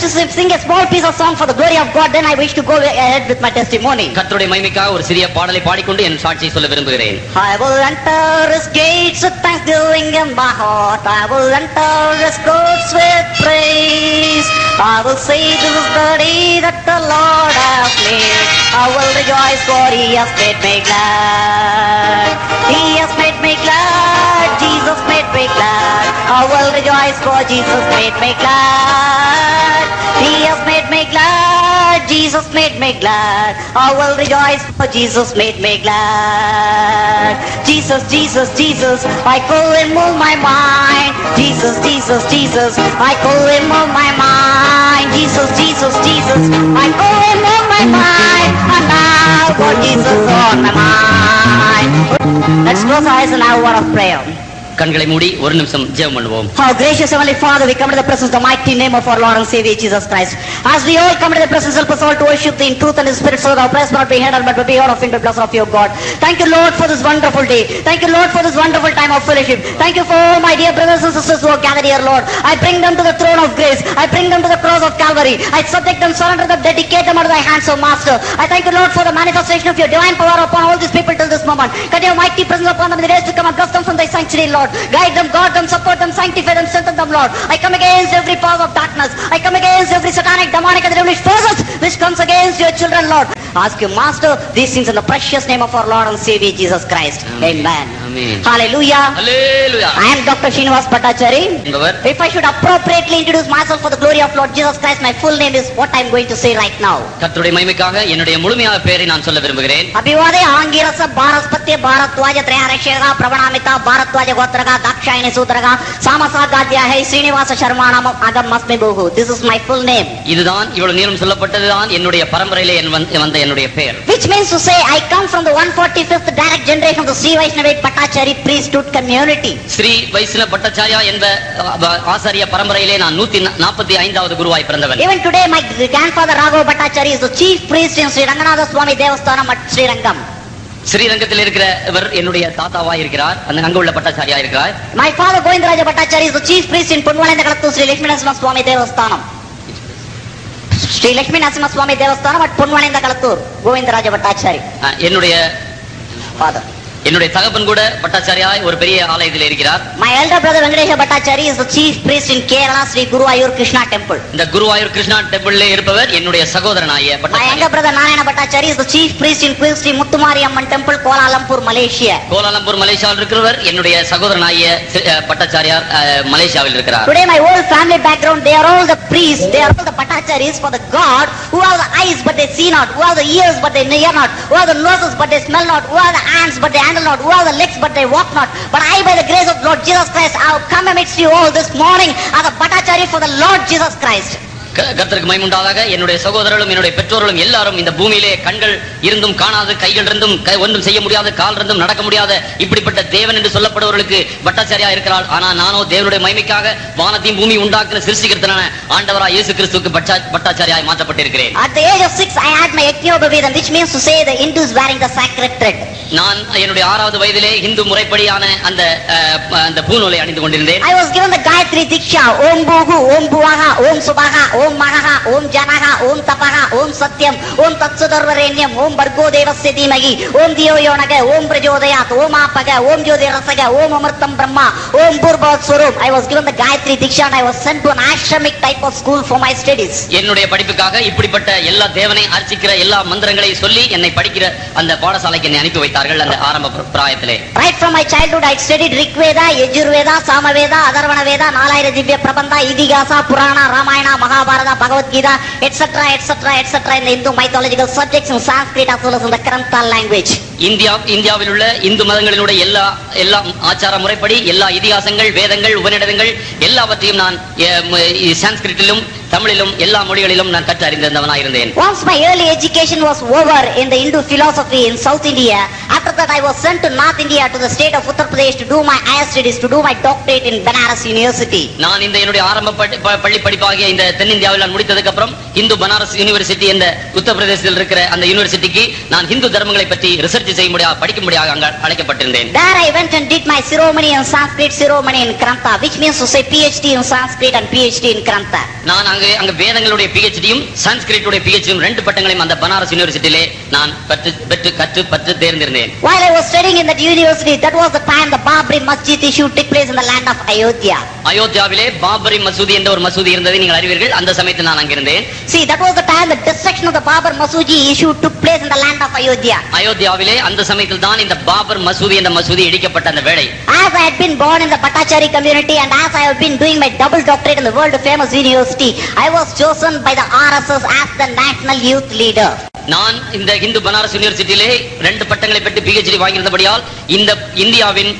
to sing a small piece of song for the glory of God, then I wish to go ahead with my testimony. கர்த்தருடைய மகிமைக்காக ஒரு சிறிய பாடலை பாடிக்கொண்டு என் சாட்சியை சொல்ல விரும்புகிறேன். I will enter his gates with thanksgiving in my heart. I will enter his courts with praise. I will say this is the day that the Lord has made. I will rejoice for he has made me glad. He has made me glad. Jesus made me glad. I will rejoice for Jesus made me glad. He has made me glad. Jesus made me glad. I will rejoice for Jesus made me glad. Jesus, Jesus, Jesus, I call him all my mind. Jesus, Jesus, Jesus, I call him all my mind. Jesus, Jesus, Jesus, I call him all my mind. And now for Jesus on my mind. Let's close our eyes and have a word of prayer. கண்களை மூடி ஒரு நிமிஷம் ஜெபம் பண்ணுவோம். Our gracious Heavenly Father, we come to the presence of the mighty name of our Lord and Savior Jesus Christ. As we all come to the presence, help us all to worship Thee in truth and in spirit, so that our prayers not be hindered but be heard of in the blessing of your God. Thank you, Lord, for this wonderful day. Thank you, Lord, for this wonderful time of fellowship. Thank you for all my dear brothers and sisters who are gathered here, Lord. I bring them to the throne of grace. I bring them to the cross of Calvary. I subject them, surrender them, dedicate them into Thy hands, O Master. I thank you, Lord, for the manifestation of your divine power upon all these people till this moment. Can your mighty presence upon them in the days to come and bless them from Thy sanctuary, Lord. Guide them, guard them, support them, sanctify them, strengthen them, Lord. I come against every power of darkness. I come against every satanic, demonic and devilish forces which comes against your children, Lord. Ask you, Master, these things in the precious name of our Lord and Savior Jesus Christ. Amen. Amen. Hallelujah. Hallelujah. I am Dr. Srinivas Bhattachary. If I should appropriately introduce myself for the glory of Lord Jesus Christ, my full name is what I am going to say right now. கர்த்தருடைய மகிமைக்காக என்னுடைய முழுமையான பெயரை நான் சொல்ல விரும்புகிறேன். அபிவாதே ஆங்கிரச பாரஸ்பத்ய Bharadwaj த்ரயாரக்ஷக பிரவணாமிதா Bharadwaj கோத்ரக Dakshayani சூத்ரக சாமசாகாத்யாஹை Srinivasa சர்மாநாம அகமஸ்மி பூஹு. This is my full name. இதுதான் இவ்வளவு நேரம் சொல்லப்பட்டதுதான் என்னுடைய பரம்பரையிலே வந்த என்னுடைய பெயர். Which means to say I come from the 145th direct generation of the Sri Vaishnava Bhattachary priesthood community. Sri வைஷ்ணவ பட்டாச்சாரியா என்ற ஆசாரிய பரம்பரையிலே நான் 145வது குருவாய் பிறந்தவன். Even today my grandfather Raghav Bhattachary is the chief priest in Sri Ranganatha Swami Devasthanam at Sri Rangam. ஸ்ரீரங்கத்தில் இருக்கிறவர் என்னுடைய தாத்தாவா இருக்கிறார். அங்க உள்ள பட்டாச்சாரியா இருக்கிறார். My father Govindaraja Bhattachary is the chief priest in Punvalendakalatu Sri Lakshmi Narasimha Swami Devasthanam. Sri Lakshmi Narasimha Swami Devasthanam at Punvalendakalatu Govindaraja Bhattachary. என்னுடைய father. என்னுடைய தகப்பன் கூட பட்டாச்சாரியாய் ஒரு பெரிய ஆலயத்தில் இருக்கிறார். My elder brother Venkatesha Bhattachary is the chief priest in Kerala Sri Guruvayur Krishna temple. இந்த குருவாயூர் கிருஷ்ணா டெம்பிள்ல இருப்பவர் என்னுடைய சகோதரனாய My younger brother Narayana Bhattachary is the chief priest in Queen Sri Muttumari Amman temple Kuala Lumpur Malaysia. Kuala Lumpur மலேசியாவில் இருக்கிறவர் என்னுடைய சகோதரனாய பட்டாச்சாரியார் மலேசியாவில் இருக்கிறார். Today my whole family background, they are all the priests, they are all the Bhattacharyas for the God who have the eyes but they see not, who have the ears but they hear not, who have the noses but they smell not, who have the hands but they handle not, who have the legs but they walk not. But I, by the grace of Lord Jesus Christ, I have come amidst you all this morning as a Bhattachary for the Lord Jesus Christ. கர்த்தருக்கு மகிமை உண்டாதாக. என்னுடைய சகோதரர்களும் என்னுடைய பெற்றோர்களும் எல்லாரும் இந்த பூமியிலே கண்கள் இருந்தும் காணாது, கைகள் இருந்தும் ஒன்றும் செய்ய முடியாது, கால் இருந்தும் நடக்க முடியாத இப்படிப்பட்ட தேவன் என்று சொல்லப்படுவர்களுக்கு பட்டாச்சாரியா இருக்கிறார். ஆனா நானோ தேவனுடைய மகிமைக்காக வானத்தையும் பூமி உண்டாக்குற சிருஷ்டிகர்த்தனான ஆண்டவராய் இயேசு கிறிஸ்துவுக்கு பட்டாச்சாரியாய் மாற்றப்பட்டிருக்கிறேன். At the age of 6 I had my Yajnaopavedam, which means to say the Hindus wearing the sacred thread. நான் என்னுடைய 6வது வயதிலே இந்து முறைப்படியான அந்த பூநூலை அணிந்து கொண்டிருந்தேன். I was given the Gayatri Diksha, Om Bhuhu, Om Bhuvaha, Om Subhaha, Om Mahaha, Om Janaha, Om Tapaha, Om Satyam, Om Tatsudarvarenyam, Om Bhargo Devasya Dhimahi, Om Dhiyo Yonaga, Om Prajodayat, Om Apaga, Om Jyotirasaga, Om Amartam Brahma, Om Purbavat Swarup. I was given the Gayatri Diksha and I was sent to an ashramic type of school for my studies. என்னுடைய படிப்புக்காக இப்படிப்பட்ட எல்லா தேவனை அர்ச்சிக்கிற எல்லா மந்திரங்களை சொல்லி என்னை படிக்கிற அந்த பாடசாலைக்கு என்னை அனுப்பி வைத்தார்கள் அந்த ஆரம்ப பிராயத்திலே. Right from my childhood I studied Rigveda, Yajurveda, Samaveda, Atharvana Veda, 4000 Divya Prabandha, Idihasa, Purana, Ramayana, Mahabharata, Bhagavad Gita, etc., etc., etc. in the Hindu mythological subjects in Sanskrit as well as in the Kranta language. இந்தியாவில் உள்ள இந்து மதங்களினுடைய எல்லா ஆச்சார முறைப்படி எல்லா இதிகாசங்கள், வேதங்கள், உபநிடதங்கள் எல்லாவற்றையும் நான் சான்ஸ்கிரிட்டிலும் தமிழிலும் எல்லா மொழிகளிலும் நான் கற்று அறிந்திருந்தவனாக இருந்தேன். Once my early education was over in the Hindu philosophy in South India, after that I was sent to North India to the state of Uttar Pradesh to do my higher studies, to do my doctorate in Banaras University. நான் என்னுடைய ஆரம்ப பள்ளி படிப்பாகிய இந்த தென்னிந்தியாவில் நான் முடித்ததுக்கு அப்புறம் Hindu Banaras university என்ற உத்தர பிரதேசத்தில் இருக்கிற அந்த யூனிவர்சிட்டிக்கு நான் இந்து தர்மங்களை பற்றி ரிசர்ச் செய்ய முடியாது, படிக்க முடியாது அங்க அழைக்கப்பட்டிருந்தேன். There I went and did my ceremony in Sanskrit, ceremony in Kranta, which means to say PhD in Sanskrit and PhD in Kranta. நான் அங்க அங்க வேதங்களுடைய PhDயும் சன்ஸ்கிரிட்டுடைய PhDயும் ரெண்டு பட்டங்களையும் அந்த பனாரஸ் யூனிவர்சிட்டியிலே நான் கற்று தேர்ந்தெடுத்தேன். While I was studying in that university, that was the time the Babri Masjid issue took place in the land of Ayodhya. அயோத்தியாவிலே Babri மசூதி என்ற ஒரு மசூதி இருந்ததை நீங்கள் அறிவீர்கள். அந்த சமயத்தில் நான் அங்கிருந்தேன். See, that was the time the destruction of the Babri Masjid issue took place in the land of Ayodhya. அயோத்தியாவிலே அந்த சமயத்தில் தான் இந்த பாபர் மசூதி என்ற மசூதி இடிக்கப்பட்ட அந்த வேளை. As I had been born in the Bhattacharya community and as I have been doing my double doctorate in the world famous university, I was chosen by the RSS as the national youth leader. நான் இந்த இந்து பனாரஸ் யூனிவர்சிட்டியிலே 2 பட்டங்களை பெற்று PhD வாங்கியிருந்தபடியால் இந்த இந்தியாவின்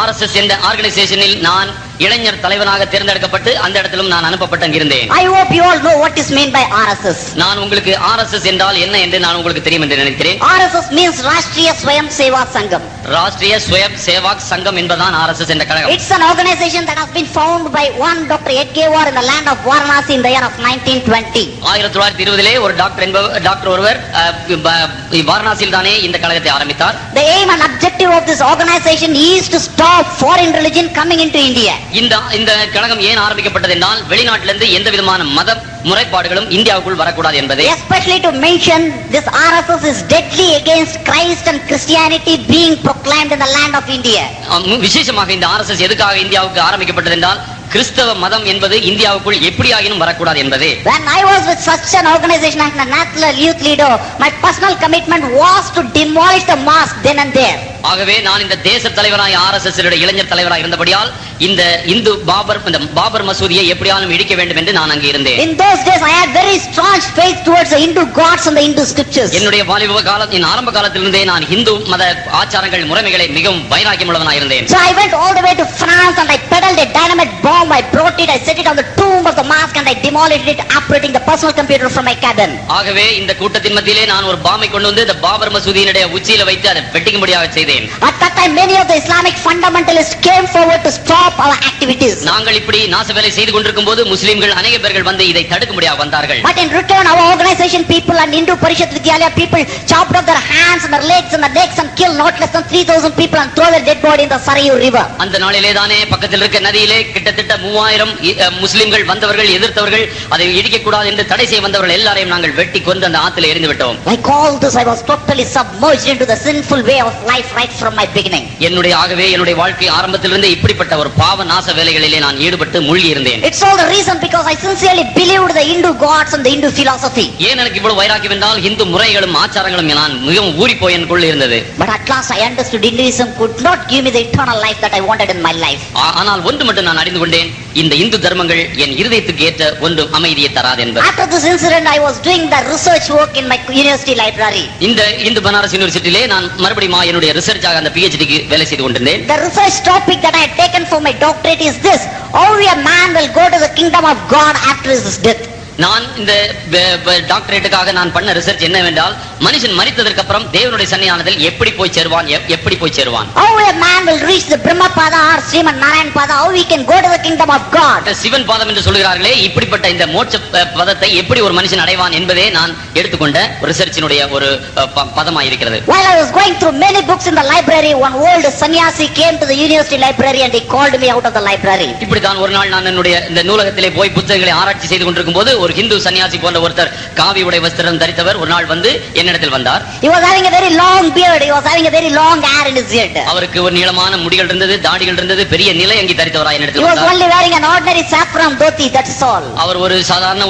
RSS என்ற ஆர்கனைசேஷனில் நான் இளைஞர் தலைவனாக தேர்ந்தெடுக்கப்பட்டு அந்த இடத்திலும் நான் அனுப்பப்பட்டு இருந்தேன். I hope you all know what is meant by RSS. நான் உங்களுக்கு RSS என்றால் என்ன என்று நான் உங்களுக்கு தெரியும் என்று நினைக்கிறேன். RSS means Rashtriya Swayam Sevak Sangam. Rashtriya ஸ்வயம் சேவாக் சங்கம் என்பதுதான் RSS என்ற கழகம். It's an organization that has been founded by one Dr. Edgewar in the land of Varanasi in the year of 1920. 1920 ஒரு டாக்டர் ஒருவர் வாரணாசியில் தானே இந்த கழகத்தை ஆரம்பித்தார். The aim and objective of this organization is to stop foreign religion coming into India. இந்த கழகம் ஏன் ஆரம்பிக்கப்பட்டது என்றால் வெளிநாட்டிலிருந்து எந்த விதமான மத முறைப்பாடுகளும் இந்தியாவுக்குள் வரக்கூடாது என்பதே. Especially to mention this RSS is deadly against Christ and Christianity being proclaimed in the land of India. விசேஷமாக இந்த RSS எதுக்காக இந்தியாவுக்கு ஆரம்பிக்கப்பட்டது என்றால் கிறிஸ்தவ மதம் என்பது இந்தியாவுக்குள் எப்படியாகினும் வரக்கூடாது என்பதே. When I was with such an organization as the national youth leader, my personal commitment was to demolish the mosque then and there. ஆகவே நான் இந்த தேச தலைவராய் RSS இளைஞர் தலைவராய் இருந்தபடியால் இந்த பாபர் மசூதியை எப்படியாலும் இடிக்க வேண்டும் என்று நான் அங்கே இருந்தேன். In those days I had very strong faith towards the Hindu gods and the Hindu scriptures. என்னுடைய வாலிப காலத்தின் ஆரம்ப காலத்திலிருந்தே நான் இந்து மத ஆச்சாரங்கள் முறைமைகளை மிகவும் வைராக்கியமுள்ளவனாய் இருந்தேன். So I went all the way to France and I peddled a dynamite bomb. I brought it, I set it on the tomb of the mosque and I demolished it, operating the personal computer from my cabin. ஆகவே இந்த கூட்டத்தின் மத்தியிலே நான் ஒரு பாமை கொண்டு வந்து இந்த பாபர் மசூதியினுடைய உச்சியில வைத்து அதை வெட்டிக்கும்படியாக செய்தேன். At that time many of the Islamic fundamentalists came forward to stop our activities. நாங்கள் இப்படி நாச வேலை செய்து கொண்டிருக்கும்போது முஸ்லிம்கள் அநேக பேர்கள் வந்து இதை தடுக்கும்படியாக வந்தார்கள். But in return our organization people and Hindu Parishad Vidyalaya people chopped off their hands and their legs and their necks and killed not less than 3000 people and threw their dead body in the Sarayu river. அந்த நாளிலே தானே பக்கத்தில் இருக்க நதியிலே கிட்டத்தட்ட 3000 முஸ்லிம்கள் வந்தவர்கள் எதிர்த்தவர்கள் அதை இடிக்க கூடாது என்று தடை செய்ய வந்தவர்கள் எல்லாரையும் நாங்கள் வெட்டி கொண்டு அந்த ஆற்றிலே எறிந்து விட்டோம். Like all this I was totally submerged into the sinful way of life right from my beginning. என்னுடைய வாழ்க்கை ஆரம்பத்திலிருந்தே இப்படிப்பட்ட ஒரு பாவ நாச வேலைகளிலே நான் ஈடுபட்டு மூழ்கி இருந்தேன். It's all the reason because I sincerely believed the Hindu gods and the Hindu philosophy. ஏன் எனக்கு இவ்வளவு வைராக்கியம் என்றால் இந்து முறைகளும் ஆச்சாரங்களும் நான் மிகவும் ஊறி போய் எனக்குள்ள இருந்தது. But at last I understood Hinduism could not give me the eternal life that I wanted in my life. ஆனால் ஒன்று மட்டும் நான் அறிந்து கொண்டேன், இந்த இந்து தர்மங்கள் என் இருதயத்துக்கு ஏற்ற ஒன்று அமைதியை தராது என்பது. After this incident I was doing the research work in my university library. இந்த இந்து பனாரஸ் யூனிவர்சிட்டியிலே நான் மறுபடியும் என்னுடைய ரிசர்ச்சாக அந்த PhDக்கு வேலை செய்து கொண்டிருந்தேன். The research topic that I had taken for my doctorate is this: how a man will go to the kingdom of God after his death. நான் இந்த டாக்டரேட்டுக்காக நான் பண்ண ரிசர்ச் என்னவென்றால் மனுஷன் மரித்ததற்கு அப்புறம் தேவனுடைய சன்னிதானத்தில் எப்படி போய் சேருவான். How a man will reach the Brahma Pada or Sriman Narayan Pada, how he can go to the kingdom of God. Sivan பாதம் என்று சொல்கிறார்களே, இப்படிப்பட்ட இந்த மோட்ச பதத்தை எப்படி ஒரு மனுஷன் அடைவான் என்பதே நான் எடுத்துக்கொண்ட ரிசர்ச்சினுடைய ஒரு பதமாக இருக்கிறது. While I was going through many books in the library, one old sannyasi came to the university library and he called me out of the library. இப்படி தான் ஒரு நாள் நான் என்னுடைய இந்த நூலகத்திலே போய் புத்தகங்களை ஆராய்ச்சி செய்து கொண்டிருக்கும் போது ஒரு ஹிந்து சன்னியாசி போன்ற ஒருத்தர் காவி உடை வஸ்திரம் தரித்தவர் ஒரு நாள் வந்து என்னிடத்தில் வந்தார். He was having a very long beard, he was having a very long hair in his head. அவருக்கு ஒரு நீளமான முடிகள் இருந்தது, தாடிகள் இருந்தது, பெரிய நிலையங்கி தரித்தவராய் என்னிடத்தில் வந்தார். He was வந்தார். only wearing an ordinary saffron dhoti, that's all. அவர் ஒரு சாதாரண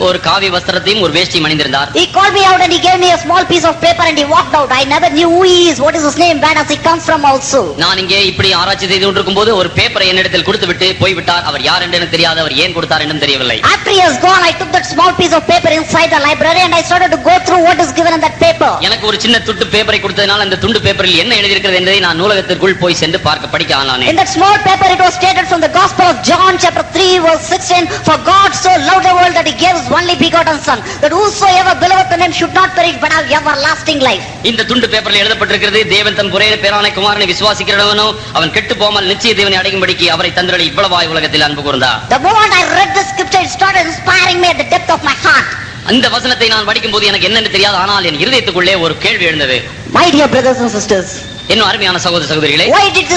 ஒரு காவி வஸ்திரத்தையும் ஒரு வேஷ்டியும் அணிந்திருந்தார். He called me out and he gave me a small piece of paper and he walked out. I never knew who he is, what is his name, where does he come from also. நான் இங்கே இப்படி ஆராய்ச்சி செய்து கொண்டிருக்கும்போது ஒரு பேப்பரை என்னிடத்தில் கொடுத்துவிட்டு போய்விட்டார். அவர் யார் என்று எனக்கு தெரியாது, அவர் ஏன் கொடுத்தார் என்று தெரியவில்லை. After he has gone, I took that small piece of paper inside the library and I started to go through what is given in that paper. எனக்கு ஒரு சின்ன துண்டு பேப்பரை கொடுத்ததனால் அந்த துண்டு பேப்பரில் என்ன எழுதி இருக்கிறது என்பதை நான் நூலகத்திற்குள் போய் சென்று படிக்க ஆனானே. In that small paper it was stated from the Gospel of John chapter 3 verse 16, for God so loved the world that he gave his only begotten son, that whosoever believeth in him should not perish but have everlasting life. இந்த துண்டு பேப்பரில் எழுதப்பட்டிருக்கிறது, தேவன் தம் ஒரே பேரான குமாரனை விசுவாசிக்கிறவனோ அவன் கெட்டு போகாமல் நிச்சய தேவனை அடையும்படிக்கு அவரை தந்தருளி இவ்வளவாய் உலகத்தில் அன்பு கூர்ந்தார். The moment I read the scripture, it started inspiring me at the depth of my heart. அந்த வசனத்தை நான் படிக்கும்போது எனக்கு என்னன்னு தெரியாது, ஆனால் என் இருதயத்துக்குள்ளே ஒரு கேள்வி எழுந்தது. My dear brothers and sisters, என்ன அருமையான சகோதர சகோதரிகளே, why did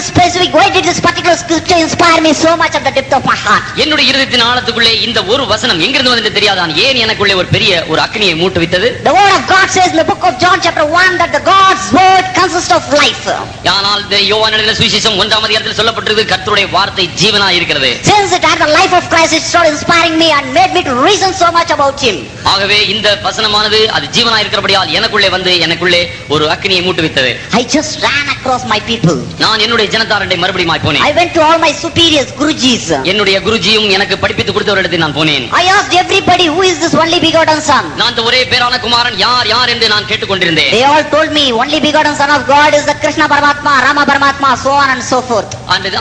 this particular scripture inspire me so much at the depth of my heart? என்னுடைய இருதயத்தின் ஆழத்துக்குள்ளே இந்த ஒரு வசனம் எங்கிருந்து வந்தது தெரியாதான் ஏன் எனக்குள்ளே ஒரு பெரிய ஒரு அக்னியை மூட்டுவித்தது? The word of God says in the book of John chapter 1 that the God's word consists of life. ஆனால் யோவான் எழுதின சுவிசேஷம் 1 ஆம் அதிகாரத்தில் சொல்லப்பட்டிருக்கிறது கர்த்தருடைய வார்த்தை ஜீவனாய் இருக்கிறது. Since it had the life of Christ, it started inspiring me and made me to reason so much about him. ஆகவே இந்த வசனமானது அது ஜீவனாய் இருக்கிறபடியால் எனக்குள்ளே வந்து எனக்குள்ளே ஒரு அக்னியை மூட்டுவித்தது. I just ran across my people. நான் என்னுடைய ஜனதாரண்டை மறுபடியும் போனேன். I went to all my superiors, gurujis. என்னுடைய குருஜியும் எனக்கு படிப்பித்து கொடுத்தவரிடத்தில் நான் போனேன். I asked everybody, who is this only begotten son? நான் இந்த ஒரே பேரான குமாரன் யார் யார் என்று நான் கேட்டுக்கொண்டிருந்தேன். They all told me only begotten son of God is the Krishna Paramatma, Rama Paramatma, so on and so forth.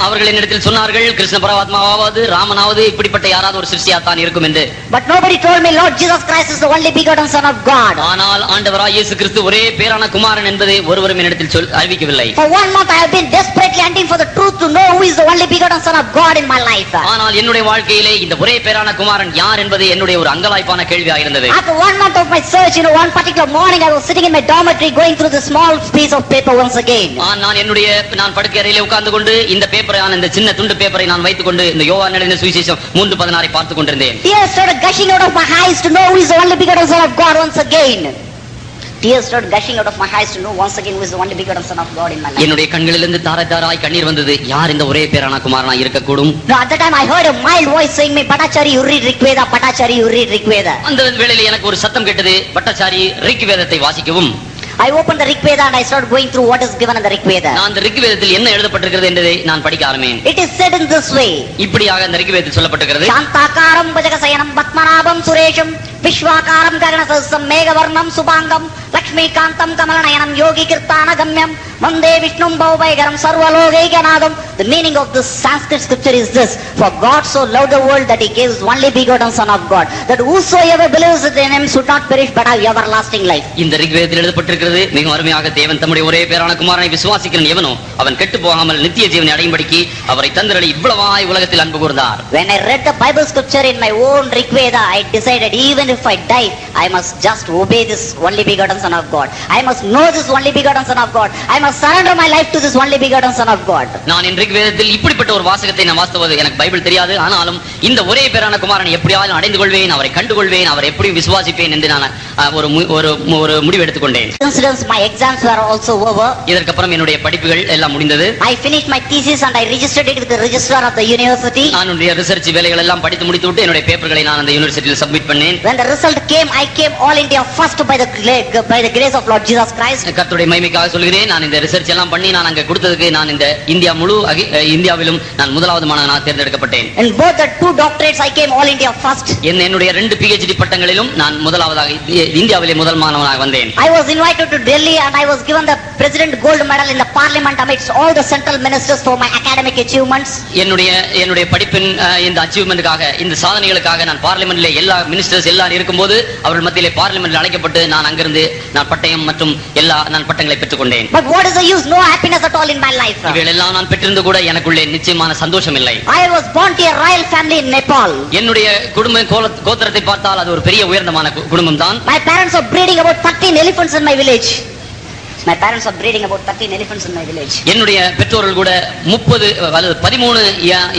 அவர்கள் என்னிடத்தில் சொன்னார்கள் கிருஷ்ண பரமாத்மாவாவது ராமனாவது இப்படிப்பட்ட யாராவது ஒரு சிருஷ்டியா தான் இருக்கும் என்று. But nobody told me Lord Jesus Christ is the only begotten son of God. ஆனால் ஆண்டவராகிய இயேசு கிறிஸ்து ஒரே பேரான குமாரன் என்பதை ஒருவரும் என்னிடத்தில் அறிவிக்கவில்லை. For 1 month I have been desperately hunting for the truth to know who is the only begotten son of God in my life. ஆனால் என்னுடைய வாழ்க்கையிலே இந்த ஒரே பேரான குமாரன் யார் என்பது என்னுடைய ஒரு அங்கலாய்ப்பான கேள்வியாக இருந்தது. After 1 month of my search, one particular morning I was sitting in my dormitory going through the small piece of paper once again. நான் படுக்கை அறையிலே உட்கார்ந்து கொண்டு இந்த பேப்பரை இந்த சின்ன துண்டு பேப்பரை நான் வைத்துக் கொண்டு இந்த யோவான் எழுதின சுவிசேஷம் 3:16 பார்த்துக் கொண்டிருந்தேன். Tears started gushing out of my eyes to know who is the only begotten son of God once again. Tears started gushing out of my eyes to know once again who is the only begotten son of God in my life. என்னுடைய கண்களிலிருந்து தாராய் கண்ணீர் வந்தது. யார் இந்த ஒரே பேரான குமாரனாய் இருக்கக்கூடும்? At that time I heard a mild voice saying me, Bhattacharya, you read Rigveda, Bhattacharya, you read Rigveda. அந்த வேளையிலே எனக்கு ஒரு சத்தம் கேட்டது, Bhattacharya ரிக்வேதத்தை வாசிக்கவும். I opened the Rigveda and I started going through what is given in the Rigveda. நான் அந்த ரிக்வேதத்தில் என்ன எழுதப்பட்டிருக்கிறது என்பதை நான் படிக்க ஆரம்பித்தேன். It is said in this way. இப்படியாக அந்த ரிக்வேதத்தில் சொல்லப்பட்டிருக்கிறது. சாந்தாகாரம் புஜகசயனம் பத்மநாபம் சுரேஷம் விஸ்வாகாரம் ககனசஹஸ்ரம் மேகவர்ணம் சுபாங்கம் லக்ஷ்மீகாந்தம் கமலநயனம் யோகி கிருத்தான கம்யம் வந்தே விஷ்ணும் பௌபைகரம் சர்வலோகைகநாதம். The meaning of this Sanskrit scripture is this: For God so loved the world that he gave his only begotten son of God, that whosoever believes in him should not perish but have everlasting life. இந்த ரிக்வேதத்தில் எழுதப்பட்டிருக்கிறது மிக அருமையாக, தேவன் தம்முடைய ஒரே பேரான குமாரனை விசுவாசிக்கிறவன் எவனோ அவன் கெட்டு போகாமல் நித்திய ஜீவனை அடையும்படிக்கு அவரை தந்தரளி இவ்வளவாய் உலகத்தில் அன்பு கூர்ந்தார். When I read the Bible scripture in my own Rigveda, I decided even if I die, I must just obey this only begotten son of God. I must know this only begotten son of God. I must surrender my life to this only begotten son of God. நான் இந்த ரிக்வேதத்தில் இப்படிப்பட்ட ஒரு வாசகத்தை நான் வாசித்தபோது எனக்கு Bible தெரியாது, ஆனாலும் இந்த ஒரே பேரான குமாரனை எப்படியாவது அடைந்து கொள்வேன், அவரை கண்டுகொள்வேன், அவரை எப்படியும் விசுவாசிப்பேன் என்று நான் ஒரு முடிவு எடுத்துக்கொண்டேன். My exams were also over. இதற்கு அப்புறம் என்னுடைய படிப்புகள் எல்லாம் முடிந்தது. I finished my thesis and I registered it with the registrar of the university. நான் என்னுடைய ரிசர்ச் வேலைகள் எல்லாம் படித்து முடித்துவிட்டு என்னுடைய பேப்பர்களை நான் அந்த யூனிவர்சிட்டியில் சப்மிட் பண்ணேன். When the result came, I came all India first by the grace of Lord Jesus Christ. கர்த்தருடைய மகிமைக்காக சொல்கிறேன், நான் இந்த ரிசர்ச் எல்லாம் பண்ணி நான் அங்க கொடுத்ததுக்கு நான் இந்த இந்தியாவிலும் நான் முதலாவது மாணவனாக தேர்ந்தெடுக்கப்பட்டேன். In both the 2 doctorates I came all India first. என்னுடைய 2 PhD பட்டங்களிலும் நான் முதலாவதாக இந்தியாவிலே முதல் மாணவனாக வந்தேன். I was invited to Delhi and I was given the President Gold Medal in the Parliament amidst all the central ministers for my academic achievements. என்னுடைய படிப்பின் இந்த அச்சீவ்மென்ட்காக இந்த சாதனைகளுக்காக நான் பார்லிமென்ட்ல எல்லா மினிஸ்டர்ஸ் எல்லாரும் இருக்கும்போது அவர்கள் மத்தியிலே பார்லிமென்ட்ல அழைக்கப்பட்டு நான் அங்கிருந்து நான் பட்டயம் மற்றும் நான் பட்டங்களை பெற்றுக்கொண்டேன். But what is the use? No happiness at all in my life. இவையெல்லாம் நான் பெற்றிருந்து கூட எனக்குள்ளே நிச்சயமான சந்தோஷம் இல்லை. I was born to a royal family in Nepal. என்னுடைய குடும்ப கோத்திரத்தை பார்த்தால் அது ஒரு பெரிய உயர்ந்தமான குடும்பம் தான். My parents are breeding about 13 elephants in my village. My parents are breeding about 13 elephants in my village. என்னுடைய பெற்றோர்கள் கூட 30 அல்லது 13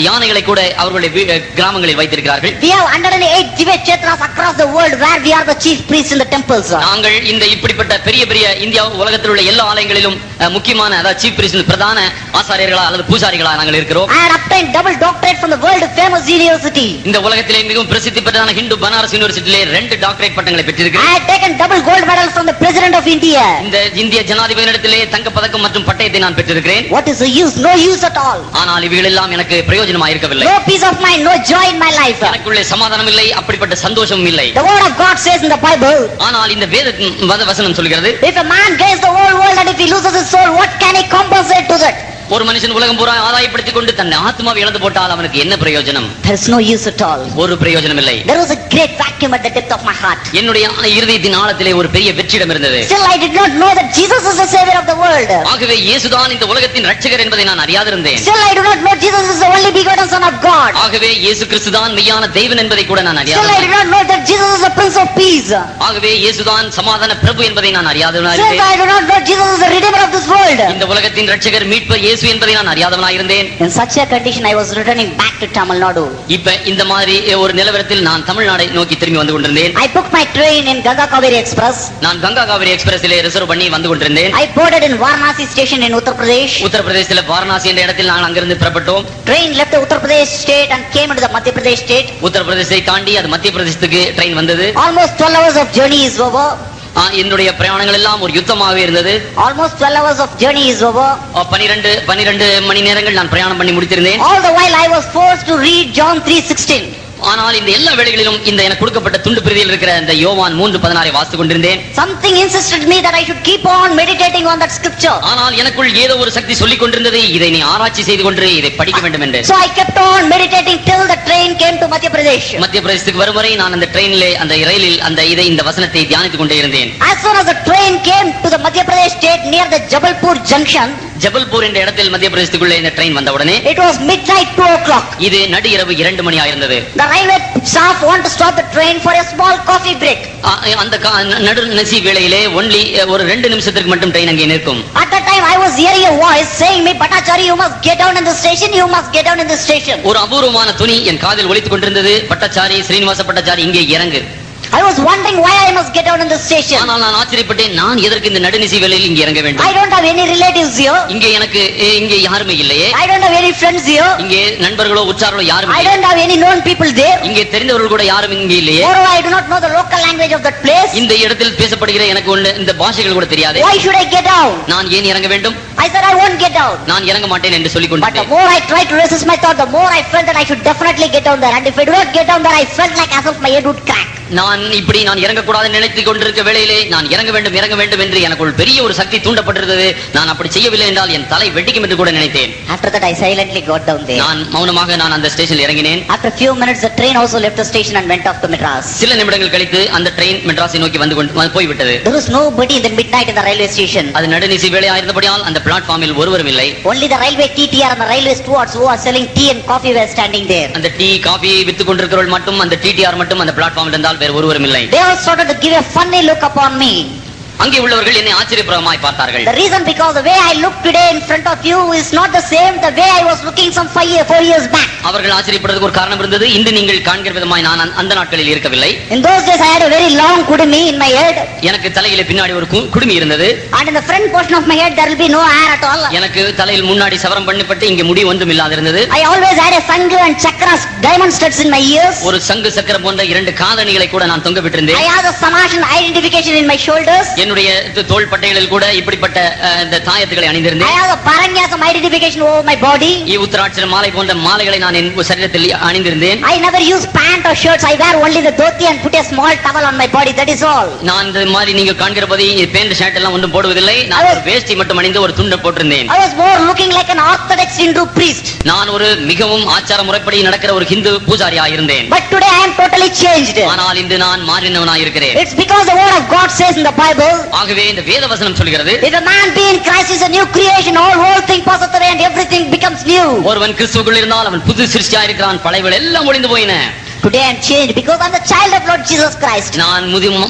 யானைகளை கூட அவர்களுடைய கிராமங்களில் வைத்திருக்கிறார்கள். We have 108 Dive Kshetras across the world where we are the chief priests in the temples. நாங்கள் இந்த இப்படிப்பட்ட பெரிய இந்தியா உலகத்தில் உள்ள எல்லா ஆலயங்களிலும் முக்கியமான அதாவது சீஃப் பிரீஸ்ட் பிரதான ஆசாரியர்களா அல்லது பூசாரிகளா நாங்கள் இருக்கிறோம். I had obtained double doctorate from the world famous university. இந்த உலகத்திலே மிகவும் பிரசித்தி பெற்றதான ஹிந்து பனாரஸ் யூனிவர்சிட்டியிலே 2 டாக்டரேட் பட்டங்களை பெற்றிருக்கிறேன். I had taken double gold medal from the president of India. இந்த இந்திய ஜனாதிபதியிடத்திலே தங்க பதக்கம் மற்றும் பட்டயத்தை நான் பெற்றிருக்கிறேன். What is the use? No use at all. ஆனால் இவைகள் எல்லாம் எனக்கு பிரயோஜனமாக இருக்கவில்லை. No peace of mind, no joy in my life. எனக்குள்ளே சமாதானம் இல்லை, அப்படிப்பட்ட சந்தோஷமும் இல்லை. The word of God says in the Bible. ஆனால் இந்த வேத வசனம் சொல்கிறது, if a man gains the whole world and if he loses his soul, what can he compensate to that? ஒரு மனுஷன் உலகம் பூரா ஆதாயப்படுத்திக் கொண்டு தன் ஆத்மாவை இழந்து போட்டால் அவனுக்கு என்ன பிரயோஜனம்? There is no use at all. ஒரு பிரயோஜனம் இல்லை. There was a great vacuum at the depth of my heart. என்னுடைய இருதயத்தின் ஆழத்திலே ஒரு பெரிய வெற்றிடம் இருந்தது. Still I did not know that Jesus is the savior of the world. ஆகவே இயேசுதான் இந்த உலகத்தின் இரட்சகர் என்பதை நான் அறியாதிருந்தேன். Still I do not know Jesus is the only begotten son of God. ஆகவே இயேசு கிறிஸ்துதான் மெய்யான தேவன் என்பதை கூட நான் அறியாதிருந்தேன். Still I do not know that Jesus is the prince of of peace. ஆகவே இயேசுதான் சமாதான பிரபு என்பதை நான் அறியாதவனாய் Since இருந்தேன். I do not know Jesus is the Redeemer of this world. இந்த உலகத்தின் இரட்சகர் மீட்பர் இயேசு என்பதை நான் அறியாதவனாய் இருந்தேன். In such a condition, I was returning back to Tamil Nadu. இப்ப இந்த மாதிரி ஒரு நிலவரத்தில் நான் தமிழ்நாடை நோக்கி திரும்பி வந்து கொண்டிருந்தேன். I booked my train in Ganga Kaveri Express. நான் கங்கா காவிரி எக்ஸ்பிரஸிலே ரிசர்வ் பண்ணி வந்து கொண்டிருந்தேன். I boarded in Varanasi station in Uttar Pradesh. உத்தரப்பிரதேசத்தில் வாரணாசி என்ற இடத்தில் நான் அங்கிருந்து புறப்பட்டோம். Train left the Uttar Pradesh state and came into the Madhya Pradesh state. உத்தரப்பிரதேசத்தை தாண்டி அது மத்திய பிரதேசத்துக்கு ட்ரெயின் வந்தது. Almost 12 hours of journey is over. என்னுடைய பிரயாணங்கள் எல்லாம் ஒரு யுத்தமாகவே இருந்தது. Almost 12 hours of journey is over. 12 மணி நேரங்கள் நான் பிரயாணம் பண்ணி முடித்திருந்தேன். All the while I was forced to read John 3:16. ஆனால் இந்த எல்லா வேளைகளிலும் இந்த எனக்கு கொடுக்கப்பட்ட துண்டு பிரதியில் இருக்கிற இந்த யோவான் 3:16 வாசித்துக் கொண்டிருந்தேன். Something insisted me that I should keep on meditating on that scripture. ஆனால் எனக்குள் ஏதோ ஒரு சக்தி சொல்லிக் கொண்டிருந்தது, இதை நீ ஆராய்ச்சி செய்து கொண்டு இதை படிக்க வேண்டும் என்று. So I kept on meditating till the train came to Madhya Pradesh. மத்திய பிரதேசத்துக்கு வரும் வரை நான் அந்த ட்ரெயினிலே அந்த ரயிலில் இந்த வசனத்தை தியானித்துக் கொண்டே இருந்தேன். As soon as the train came to the Madhya Pradesh state near the Jabalpur junction, Jabalpur என்ற இடத்தில் மத்திய பிரதேசத்துக்குள்ளே இந்த ட்ரெயின் வந்த உடனே it was midnight 2 o'clock. இது நடு இரவு 2 மணி ஆயிருந்தது. The railway staff want to stop the train for a small coffee break. அந்த நடு நசி வேளையிலே ஒன்லி ஒரு 2 நிமிஷத்துக்கு மட்டும் ட்ரெயின் அங்கே நிற்கும். At that time I was hearing a voice saying me, Bhattacharya, you must get down in the station, you must get down in the station. ஒரு அபூர்வமான துணி என் காதில் ஒலித்துக் கொண்டிருந்தது, பட்டச்சாரி ஸ்ரீனிவாச பட்டச்சாரி இங்கே இறங்கு. I was wondering why I must get down in the station. ஆனால் நான் ஆச்சரியப்பட்டேன், நான் எதற்கு இந்த நடுநிசி வேளையில் இங்கே இறங்க வேண்டும்? I don't have any relatives here. இங்கே யாருமே இல்லையே. I don't have any friends here. இங்கே நண்பர்களோ உற்றார்களோ யாரும் I இல்லை. don't have any known people there. இங்கே தெரிந்தவர்கள் கூட யாரும் இங்கே இல்லையே. Moreover, I do not know the local language of that place. இந்த இடத்தில் பேசப்படுகிற எனக்கு இந்த பாஷைகள் கூட தெரியாது. Why should I get down? நான் ஏன் இறங்க வேண்டும்? I said I won't get down. நான் இறங்க மாட்டேன் என்று சொல்லிக் But the கொண்டேன். more I tried to resist my thought, the more I felt that I should definitely get down there. And if I do not get down there, I felt like as if my head would crack. நான் இறங்கக்கூடாது நினைத்துக் கொண்டிருக்க வேளையிலே நான் இறங்க வேண்டும் என்று எனக்குள் பெரிய ஒரு சக்தி தூண்டப்பட்டிருந்தது. நான் அப்படி செய்யவில்லை என்றால் என் தலை வெடிக்கும் என்று கூட நினைத்தேன். After that I silently got down there. நான் மௌனமாக அந்த ஸ்டேஷனில் இறங்கினேன். After few minutes the train also left the station and went off to Madras. சில நிமிடங்கள் கழித்து அந்த ட்ரெயின் மெட்ராஸை நோக்கி வந்து போய்விட்டது. There was nobody in the midnight in the railway station. அது நடுநிசி வேளையாயிருந்தபடியால் அந்த பிளாட்ஃபார்மில் ஒருவரும் இல்லை. Only the railway TTR and the railway stewards who are selling tea and coffee were standing there. அந்த டீ காபி வித்துக் கொண்டிருக்கிறவர்கள் மட்டும் அந்த டிடிஆர் மட்டும் அந்த பிளாட்ஃபார்மில் இருந்தால் வேறு ஒருவரும் இல்லை. They all started to give a funny look upon me. அங்கே உள்ளவர்கள் என்னை ஆச்சரியப்படுமாய் பார்த்தார்கள். The reason because the way I look today in front of you is not the same the way I was looking some 4 years back. அவர்கள் ஆச்சரியப்படுறதுக்கு ஒரு காரணம் இருந்தது. இன்று நீங்கள் காண்கிற விதமாய் நான் அந்த நாட்களில் இருக்கவில்லை. In those days I had a very long kudumi in my head. எனக்கு தலையிலே பின்னாடி ஒரு குடுமி இருந்தது. And in the front portion of my head there will be no hair at all. எனக்கு தலையில் முன்னாடி சவரம் பண்ணப்பட்டு இங்கே முடி ஒன்றும் இல்லாது இருந்தது. I always had a sangu and chakras diamond studs in my ears. ஒரு சங்கு சக்கரம் போன்ற 2 காதணிகளை கூட நான் தொங்க விட்டிருந்தேன். I had a Samashana identification in my shoulders. என்னுடைய தோள் பட்டைகளில் கூட இப்படிப்பட்ட இந்த தாயத்துகளை அணிந்திருந்தேன். I have a Paranyasam identification over my body. உத்தராட்சர மாலை போன்ற மாலைகளை நான் என் சரீரத்தில் அணிந்திருந்தேன். I never use pant or shirts. I wear only the dhoti and put a small towel on my body. That is all. நான் இந்த மாதிரி நீங்க காண்கிற போது பேண்ட் ஷர்ட் எல்லாம் ஒன்றும் போடுவதில்லை. நான் ஒரு வேஷ்டி மட்டும் அணிந்து ஒரு துண்டை போட்டிருந்தேன். I was more looking like an orthodox Hindu priest. நான் ஒரு மிகவும் ஆச்சார முறைப்படி நடக்கிற ஒரு ஹிந்து பூஜாரியா இருந்தேன். But today I am totally changed. ஆனால் இன்று நான் மாறினவனாய் இருக்கிறேன். It's because the word of God says in the Bible. ஆகவே இந்த வேத வசனம் சொல்கிறது, if a man be in Christ is a new creation, all old things passeth away and everything becomes new. ஒருவன் கிறிஸ்துவுக்குள் இருந்தால் அவன் புது சிருஷ்டியா இருக்கிறான், பழையவைகள் எல்லாம் ஒழிந்து போயின. Today I am changed because I am the child of Lord Jesus Christ. நான்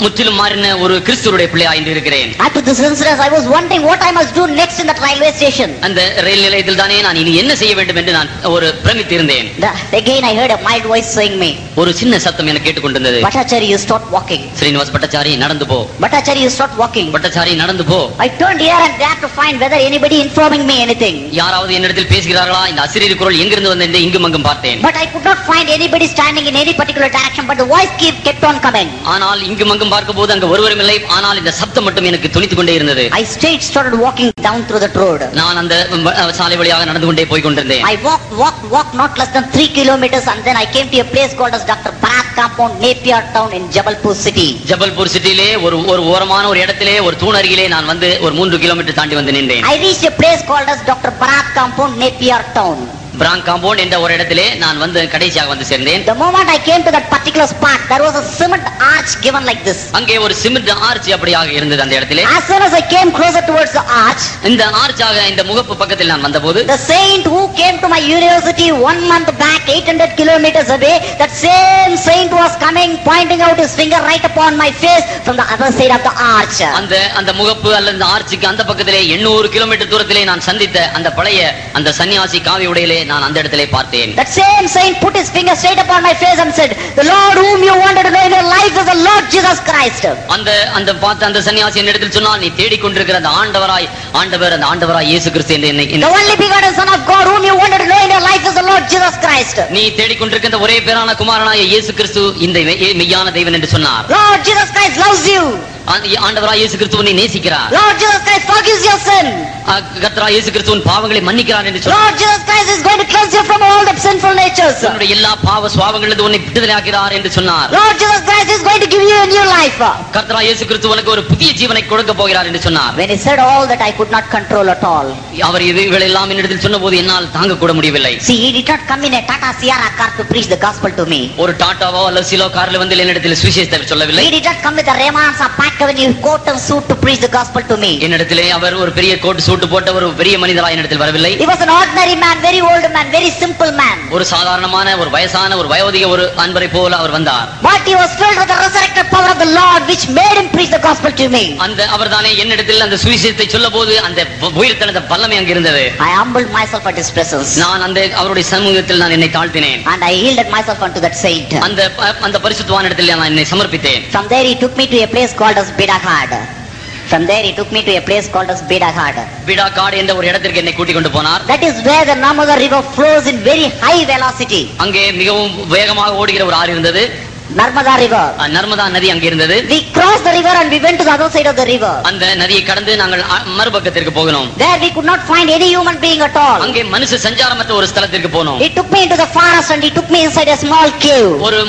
முற்றிலும் மாறின ஒரு கிறிஸ்துவுடைய பிள்ளையாய் இருக்கிறேன். After this incident I was wondering what I must do next in that railway station. அந்த ரயில் நிலையத்தில் தானே நான் இனி என்ன செய்ய வேண்டும் என்று நான் ஒரு பிரமித்திருந்தேன். Again I heard a mild voice saying me, ஒரு சின்ன சத்தம் எனக்கு கேட்டுக்கொண்டிருந்தது. Bhattacharya, you start walking. Srinivas பட்டச்சாரி நடந்து போ. Bhattacharya, you start walking. பட்டச்சாரி நடந்து போ. I turned here and there to find whether anybody informing me anything. யாராவது என்னிடத்தில் பேசுகிறார்களா, இந்த அசிரியர் குரல் எங்கிருந்து வந்தது இங்கும் அங்கும் பார்த்தேன். But I could not find anybody standing in any particular direction, but the voice kept on coming. ஆனால் இங்கும் அங்கும் பார்க்கும்போது அங்க ஒருவரும் இல்லை. ஆனால் இந்த சத்தம் மட்டும் எனக்கு துணித்துக் கொண்டே இருந்தது. I started walking down through that road. நான் அந்த சாலை வழியாக நடந்து கொண்டே போய் கொண்டிருந்தேன். I walked not less than 3 kilometers and then I came to a place called as Dr. Bharat Compound, Napier Town in Jabalpur city. Jabalpur சிட்டியிலே ஒரு ஓரமான ஒரு இடத்திலே ஒரு தூண் அருகிலே நான் வந்து ஒரு 3 கிலோமீட்டர் தாண்டி வந்து நின்றேன். I reached a place called as Dr. Bharat Compound, Napier Town. Frank compound என்ற ஒரு இடத்திலே நான் வந்து கடைசியாக வந்து சேர்ந்தேன். The moment I came to that particular spot, there was a cement arch arch given like this. அங்கே ஒரு சிமெண்ட் ஆர்ச் அப்படியாக இருந்தது அந்த இடத்திலே. As soon as I came closer towards the arch, இந்த ஆர்ச்சாக இந்த முகப்பு பக்கத்தில் நான் வந்தபோது, the saint who came to my university 1 month back 800 kilometers away, that same saint was coming pointing out his finger right upon my face from the other side of the arch. அந்த முகப்பு அல்லது அந்த ஆர்ச்சுக்கு அந்த பக்கத்திலே 800 kilometre தூரத்திலே நான் சந்தித்த அந்த பழைய அந்த சன்னியாசி காவி உடையிலே நான் அந்த இடத்திலே பார்த்தேன். That same saint put his finger straight upon my face and said, the Lord whom you wanted to know in your life is the Lord Jesus Christ. அந்த பார்த்த அந்த சன்னியாசி என்னிடத்தில் சொன்னால், நீ தேடிக்கொண்டிருக்கிற அந்த ஆண்டவராய் இயேசு கிறிஸ்து என்று, the only begotten son of God whom you wanted to know in your life is the Lord Jesus Christ. நீ தேடிக்கொண்டிருக்கிற ஒரே பேரான குமாரனாய இயேசு கிறிஸ்து இந்த மெய்யான தெய்வன் என்று சொன்னார். Lord Jesus Christ loves you. ஆண்டவராய் இயேசு கிறிஸ்து உன்னை நேசிக்கிறார். Lord Jesus Christ forgives your sin. கர்த்தராய் இயேசு கிறிஸ்து உன் பாவங்களை மன்னிக்கிறார் என்று சொன்னார். Lord Jesus Christ is going to cleanse you from all the sinful natures. உன்னுடைய எல்லா பாவ சுபாவங்களிலிருந்து உன்னை விடுதலையாக்கிறார் என்று சொன்னார். Lord Jesus Christ is going to give you a new life. கர்த்தராய் இயேசு கிறிஸ்து உனக்கு ஒரு புதிய ஜீவனை கொடுக்க போகிறார் என்று சொன்னார். When he said all that, I could not control at all. அவர் இவைகளெல்லாம் என்னிடத்தில் சொன்னபோது என்னால் தாங்க கூட முடியவில்லை. See, he did not come in a Tata Sierra car to preach the gospel to me. ஒரு டாட்டாவோ அல்லது சிலோ கார்ல வந்து என்னிடத்தில் சுவிசேஷத்தை சொல்லவில்லை. He did not come with a Raymond's or Park Avenue coat and suit to preach the gospel to me. என்னிடத்திலே அவர் ஒரு பெரிய கோட் சூட் போட்ட ஒரு பெரிய மனிதராய் என்னிடத்தில் வரவில்லை. He was an ordinary man, very old man, very simple man. ஒரு சாதாரணமான ஒரு வயசான ஒரு வயோதிக ஒரு அன்பரை போல அவர் வந்தார். But he was filled with the resurrected power of the Lord, which made him preach the gospel to me. அவர்தானே என்னிடத்தில் அந்த சுவிசேஷத்தை சொல்லபோது அந்த உயிர்த்தெழுந்த வல்லமை அங்கே இருந்தது. I humbled myself at his presence. நான் அவருடைய சமூகத்தில் நான் என்னை தாழ்த்தினேன். And I yielded myself unto that saint. அந்த பரிசுத்தவானிடத்தில் நான் என்னை சமர்ப்பித்தேன். From there he took me to a place called as Bidagad. Bidagad என்ற ஒரு இடத்திற்கு என்னை கூட்டிக் கொண்டு போனார். That is where the Narmada river flows in very high velocity. அங்கே மிகவும் வேகமாக ஓடுகிற ஒரு ஆறு இருந்தது. Narmada river. நர்மதா நதி அங்கே இருந்தது. We crossed the river and we went to the other side of the river. அந்த நதியை கடந்து நாங்கள் மறுபக்கத்திற்கு போகிறோம். There we could not find any human being at all. அங்கே மனுஷ சஞ்சாரமற்ற ஒரு ஸ்தலத்திற்கு போனோம். He took me into the forest and he took me inside a small cave. ஒரு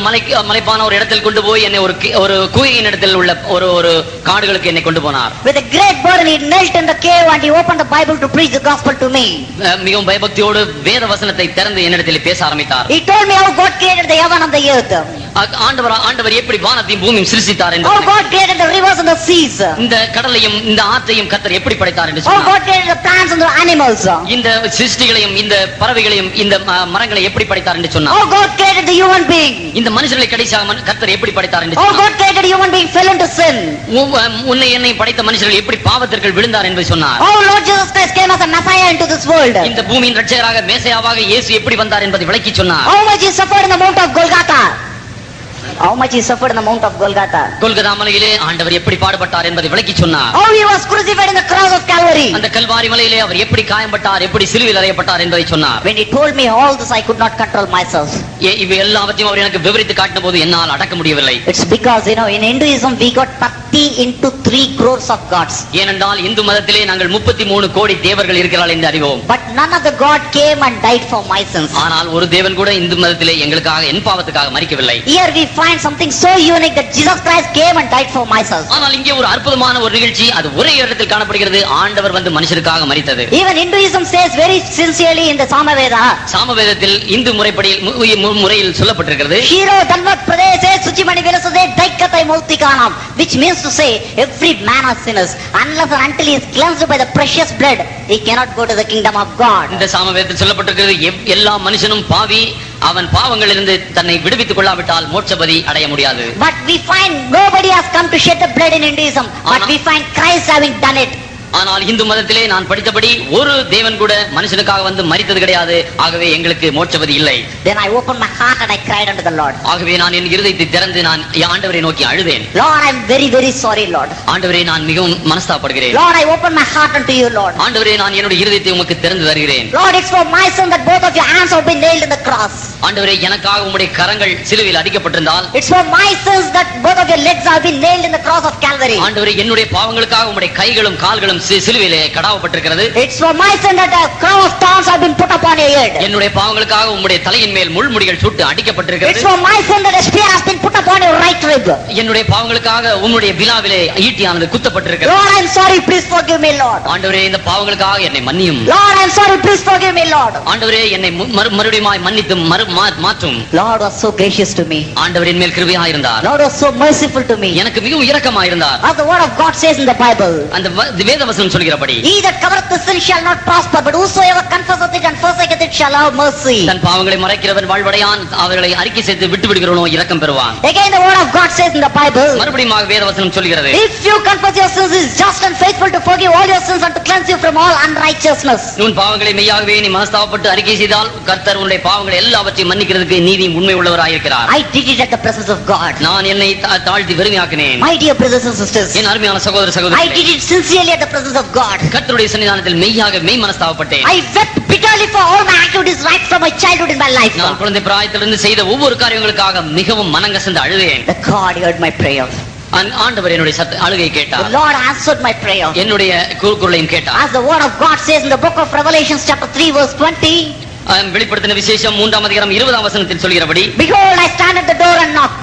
மலைப்பான ஒரு இடத்தில் கொண்டு போய் என்னை ஒரு குகையின் இடத்தில் உள்ள ஒரு காடுகளுக்கு என்னை கொண்டு போனார். With a great burden he knelt in the cave and he opened the Bible to preach the gospel to me. மிகவும் பயபக்தியோடு வேத வசனத்தை திறந்து என்னிடத்தில் பேச ஆரம்பித்தார். He told me how God created the heaven and the earth. ஆண்டவர் எப்படி வானத்தையும் பூமியும் சிருஷ்டித்தார் என்று, how God created the rivers and the seas, இந்த கடலையும் இந்த ஆற்றையும் கர்த்தர் எப்படி படைத்தார் என்று சொன்னார். how God created the plants and the animals, இந்த சிருஷ்டிகளையும் இந்த பறவைகளையும் இந்த மரங்களை எப்படி படைத்தார் என்று சொன்னார். how God created the human being, இந்த மனுஷர்களை கடைசியாக கர்த்தர் எப்படி படைத்தார் என்று how சொன்னார். God created human being fell into sin, உன்னை என்னை படைத்த மனுஷர்கள் எப்படி பாவத்திற்கு விழுந்தார் என்று சொன்னார். how Lord Jesus Christ came as a Messiah into this world, இந்த பூமியின் இரட்சகராக மேசியாவாக இயேசு எப்படி வந்தார் என்பதை விளக்கி சொன்னார். how much he suffered in the Mount of Golgotha, how much he suffered in the Mount of Golgotha, Golgotha மலையிலே ஆண்டவர் எப்படி பாடுபட்டார் என்பதை விளக்கி சொன்னார். how he was crucified in the cross of Calvary, அந்த கல்வாரி மலையிலே அவர் எப்படி காயம்பட்டார், எப்படி சிலுவையில் அறையப்பட்டார் என்பதை சொன்னார். when he told me all this I could not control myself. இவை எல்லாவற்றையும் அவர் எனக்கு விவரித்து காட்டின போது என்னால் அடக்க முடியவில்லை. It's because in Hinduism we got 30 into 3 crores of gods. ஏனென்றால் இந்து மதத்திலே நாங்கள் 33 கோடி தேவர்கள் இருக்கிறார்கள் என்று அறிவோம். But none of the god came and died for my sins. ஆனால் ஒரு தேவன் கூட இந்து மதத்திலே எங்களுக்காக என் பாவத்துக்காக மரிக்கவில்லை. Here we find something so unique that Jesus Christ came and died for my sins. ஆனால் இங்கே ஒரு அற்புதமான ஒரு நிகழ்ச்சி அது ஒரே இடத்தில் காணப்படுகிறது. ஆண்டவர் வந்து மனுஷருக்காக மரித்தது. Even Hinduism says very sincerely in the Samaveda. சாமவேதத்தில் Hindu முறையில் சொல்லப்பட்டிருக்கிறது. Shiro Dhanvat Pradeshe Suchimani Vilasade Daikatai Mautikanam, which means to say every man is sinners unless and until he is cleansed by the precious blood he cannot go to the kingdom of God. இந்த சாமவேதத்தில் சொல்லப்பட்டிருக்கிறது எல்லா மனுஷனும் பாவி, அவன் பாவங்களிலிருந்து தன்னை விடுவித்துக் கொள்ளாவிட்டால் மோட்சபதி அடைய முடியாது. But we find nobody has come to shed the blood in Hinduism, but we find Christ having done it. ஆனால் இந்து மதத்திலே நான் படித்தபடி ஒரு தேவன் கூட மனுஷனுக்காக வந்து மரித்தது கிடையாது. ஆகவே எங்களுக்கு மோட்சபதி இல்லை. Then I opened my heart and I cried unto the Lord. ஆகவே நான் என் இருதயத்தை திறந்து நான் ஆண்டவரை நோக்கி அழுதேன். Lord, I am very very sorry Lord. ஆண்டவரே நான் மிகவும் மனஸ்தாபப்படுகிறேன். Lord, I open my heart unto you Lord. ஆண்டவரே நான் என்னுடைய இருதயத்தை உமக்கு திறந்து தருகிறேன். Lord, it's for my sin that both of your hands have been nailed in the cross. ஆண்டவரே எனக்காக உம்முடைய கரங்கள் சிலுவையில் அடிக்கப்பட்டிருந்தால், it's for my sins that both of your legs have been nailed in the cross of Calvary. ஆண்டவரே என்னுடைய பாவங்களுக்காக உம்முடைய கைகளும் கால்களும் சிலுவையிலே கடாவப்பட்டிருக்கிறது. It's for my sin that a crown of thorns have been put upon your head. என்னுடைய பாவங்களுக்காக உம்முடைய தலையின் மேல் முள்முடிகள் சுட்டு அடிக்கப்பட்டிருக்கிறது. It's for my sin that a spear has been put upon your right rib. என்னுடைய பாவங்களுக்காக உம்முடைய விலாவிலே ஈட்டியானது குத்தப்பட்டிருக்கிறது. Lord, I'm sorry, please forgive me, Lord. ஆண்டவரே, இந்த பாவங்களுக்காக என்னை மன்னியும். Lord, I'm sorry, please forgive me, Lord. ஆண்டவரே, என்னை மறுபடியும் மன்னித்து மாற்றும். Lord was so gracious to me. ஆண்டவரின் மேல் கிருபையாக இருந்தார். Lord was so merciful to me. எனக்கு மிகவும் இரக்கமாக இருந்தார். As the word of God says in the Bible, அந்த வேதவசனம் சொல்கிறபடி, he that covereth the sin shall not prosper, but whosoever confesseth it and forsaketh it shall have mercy. தன் பாவங்களை மறைக்கிறவன் வாழ்வடையான், அவர்களை அறிக்கை செய்து விட்டு விடுகிறவனோ இரக்கம் பெறுவான். Again the word of God says in the Bible, மறுபடியும் வேதவசனம் சொல்கிறது, if you confess your sins, he is just and faithful to forgive all your sins and to cleanse you from all unrighteousness. உன் பாவங்களை மெய்யாகவே நீ மனஸ்தாபப்பட்டு அறிக்கை செய்தால் கர்த்தர் உன்னுடைய பாவங்களை எல்லாவற்றையும் மன்னிக்கிறதுக்கு நீதி உண்மை உள்ளவராயிருக்கிறார். I did it at the presence of God. நான் என்னை தாழ்த்தி வெறுமையாக்கினேன். My dear brothers and sisters, என் அருமையான சகோதர I சகோதரிகளே, did it sincerely at the presence of God. கர்த்தருடைய சன்னிதானத்தில் மெய்யாக மெய் மனஸ்தாபப்பட்டேன். I wept bitterly for all my activities right from my childhood in my life. நான் குழந்தை பிராயத்திலிருந்து செய்த ஒவ்வொரு காரியங்களுக்காக மிகவும் மனங்கசந்து அழுதேன். The God heard my prayer. ஆண்டவர் என்னுடைய அழுகை கேட்டார். The Lord answered my prayer. என்னுடைய குரலையும் கேட்டார். As the word of God says in the book of Revelation chapter 3 verse 20, வெளிப்படுத்தின விசேஷம் 3ஆம் அதிகாரம் 20ஆம் வசனத்தில் சொல்கிறபடி, behold, I stand at the door and knock.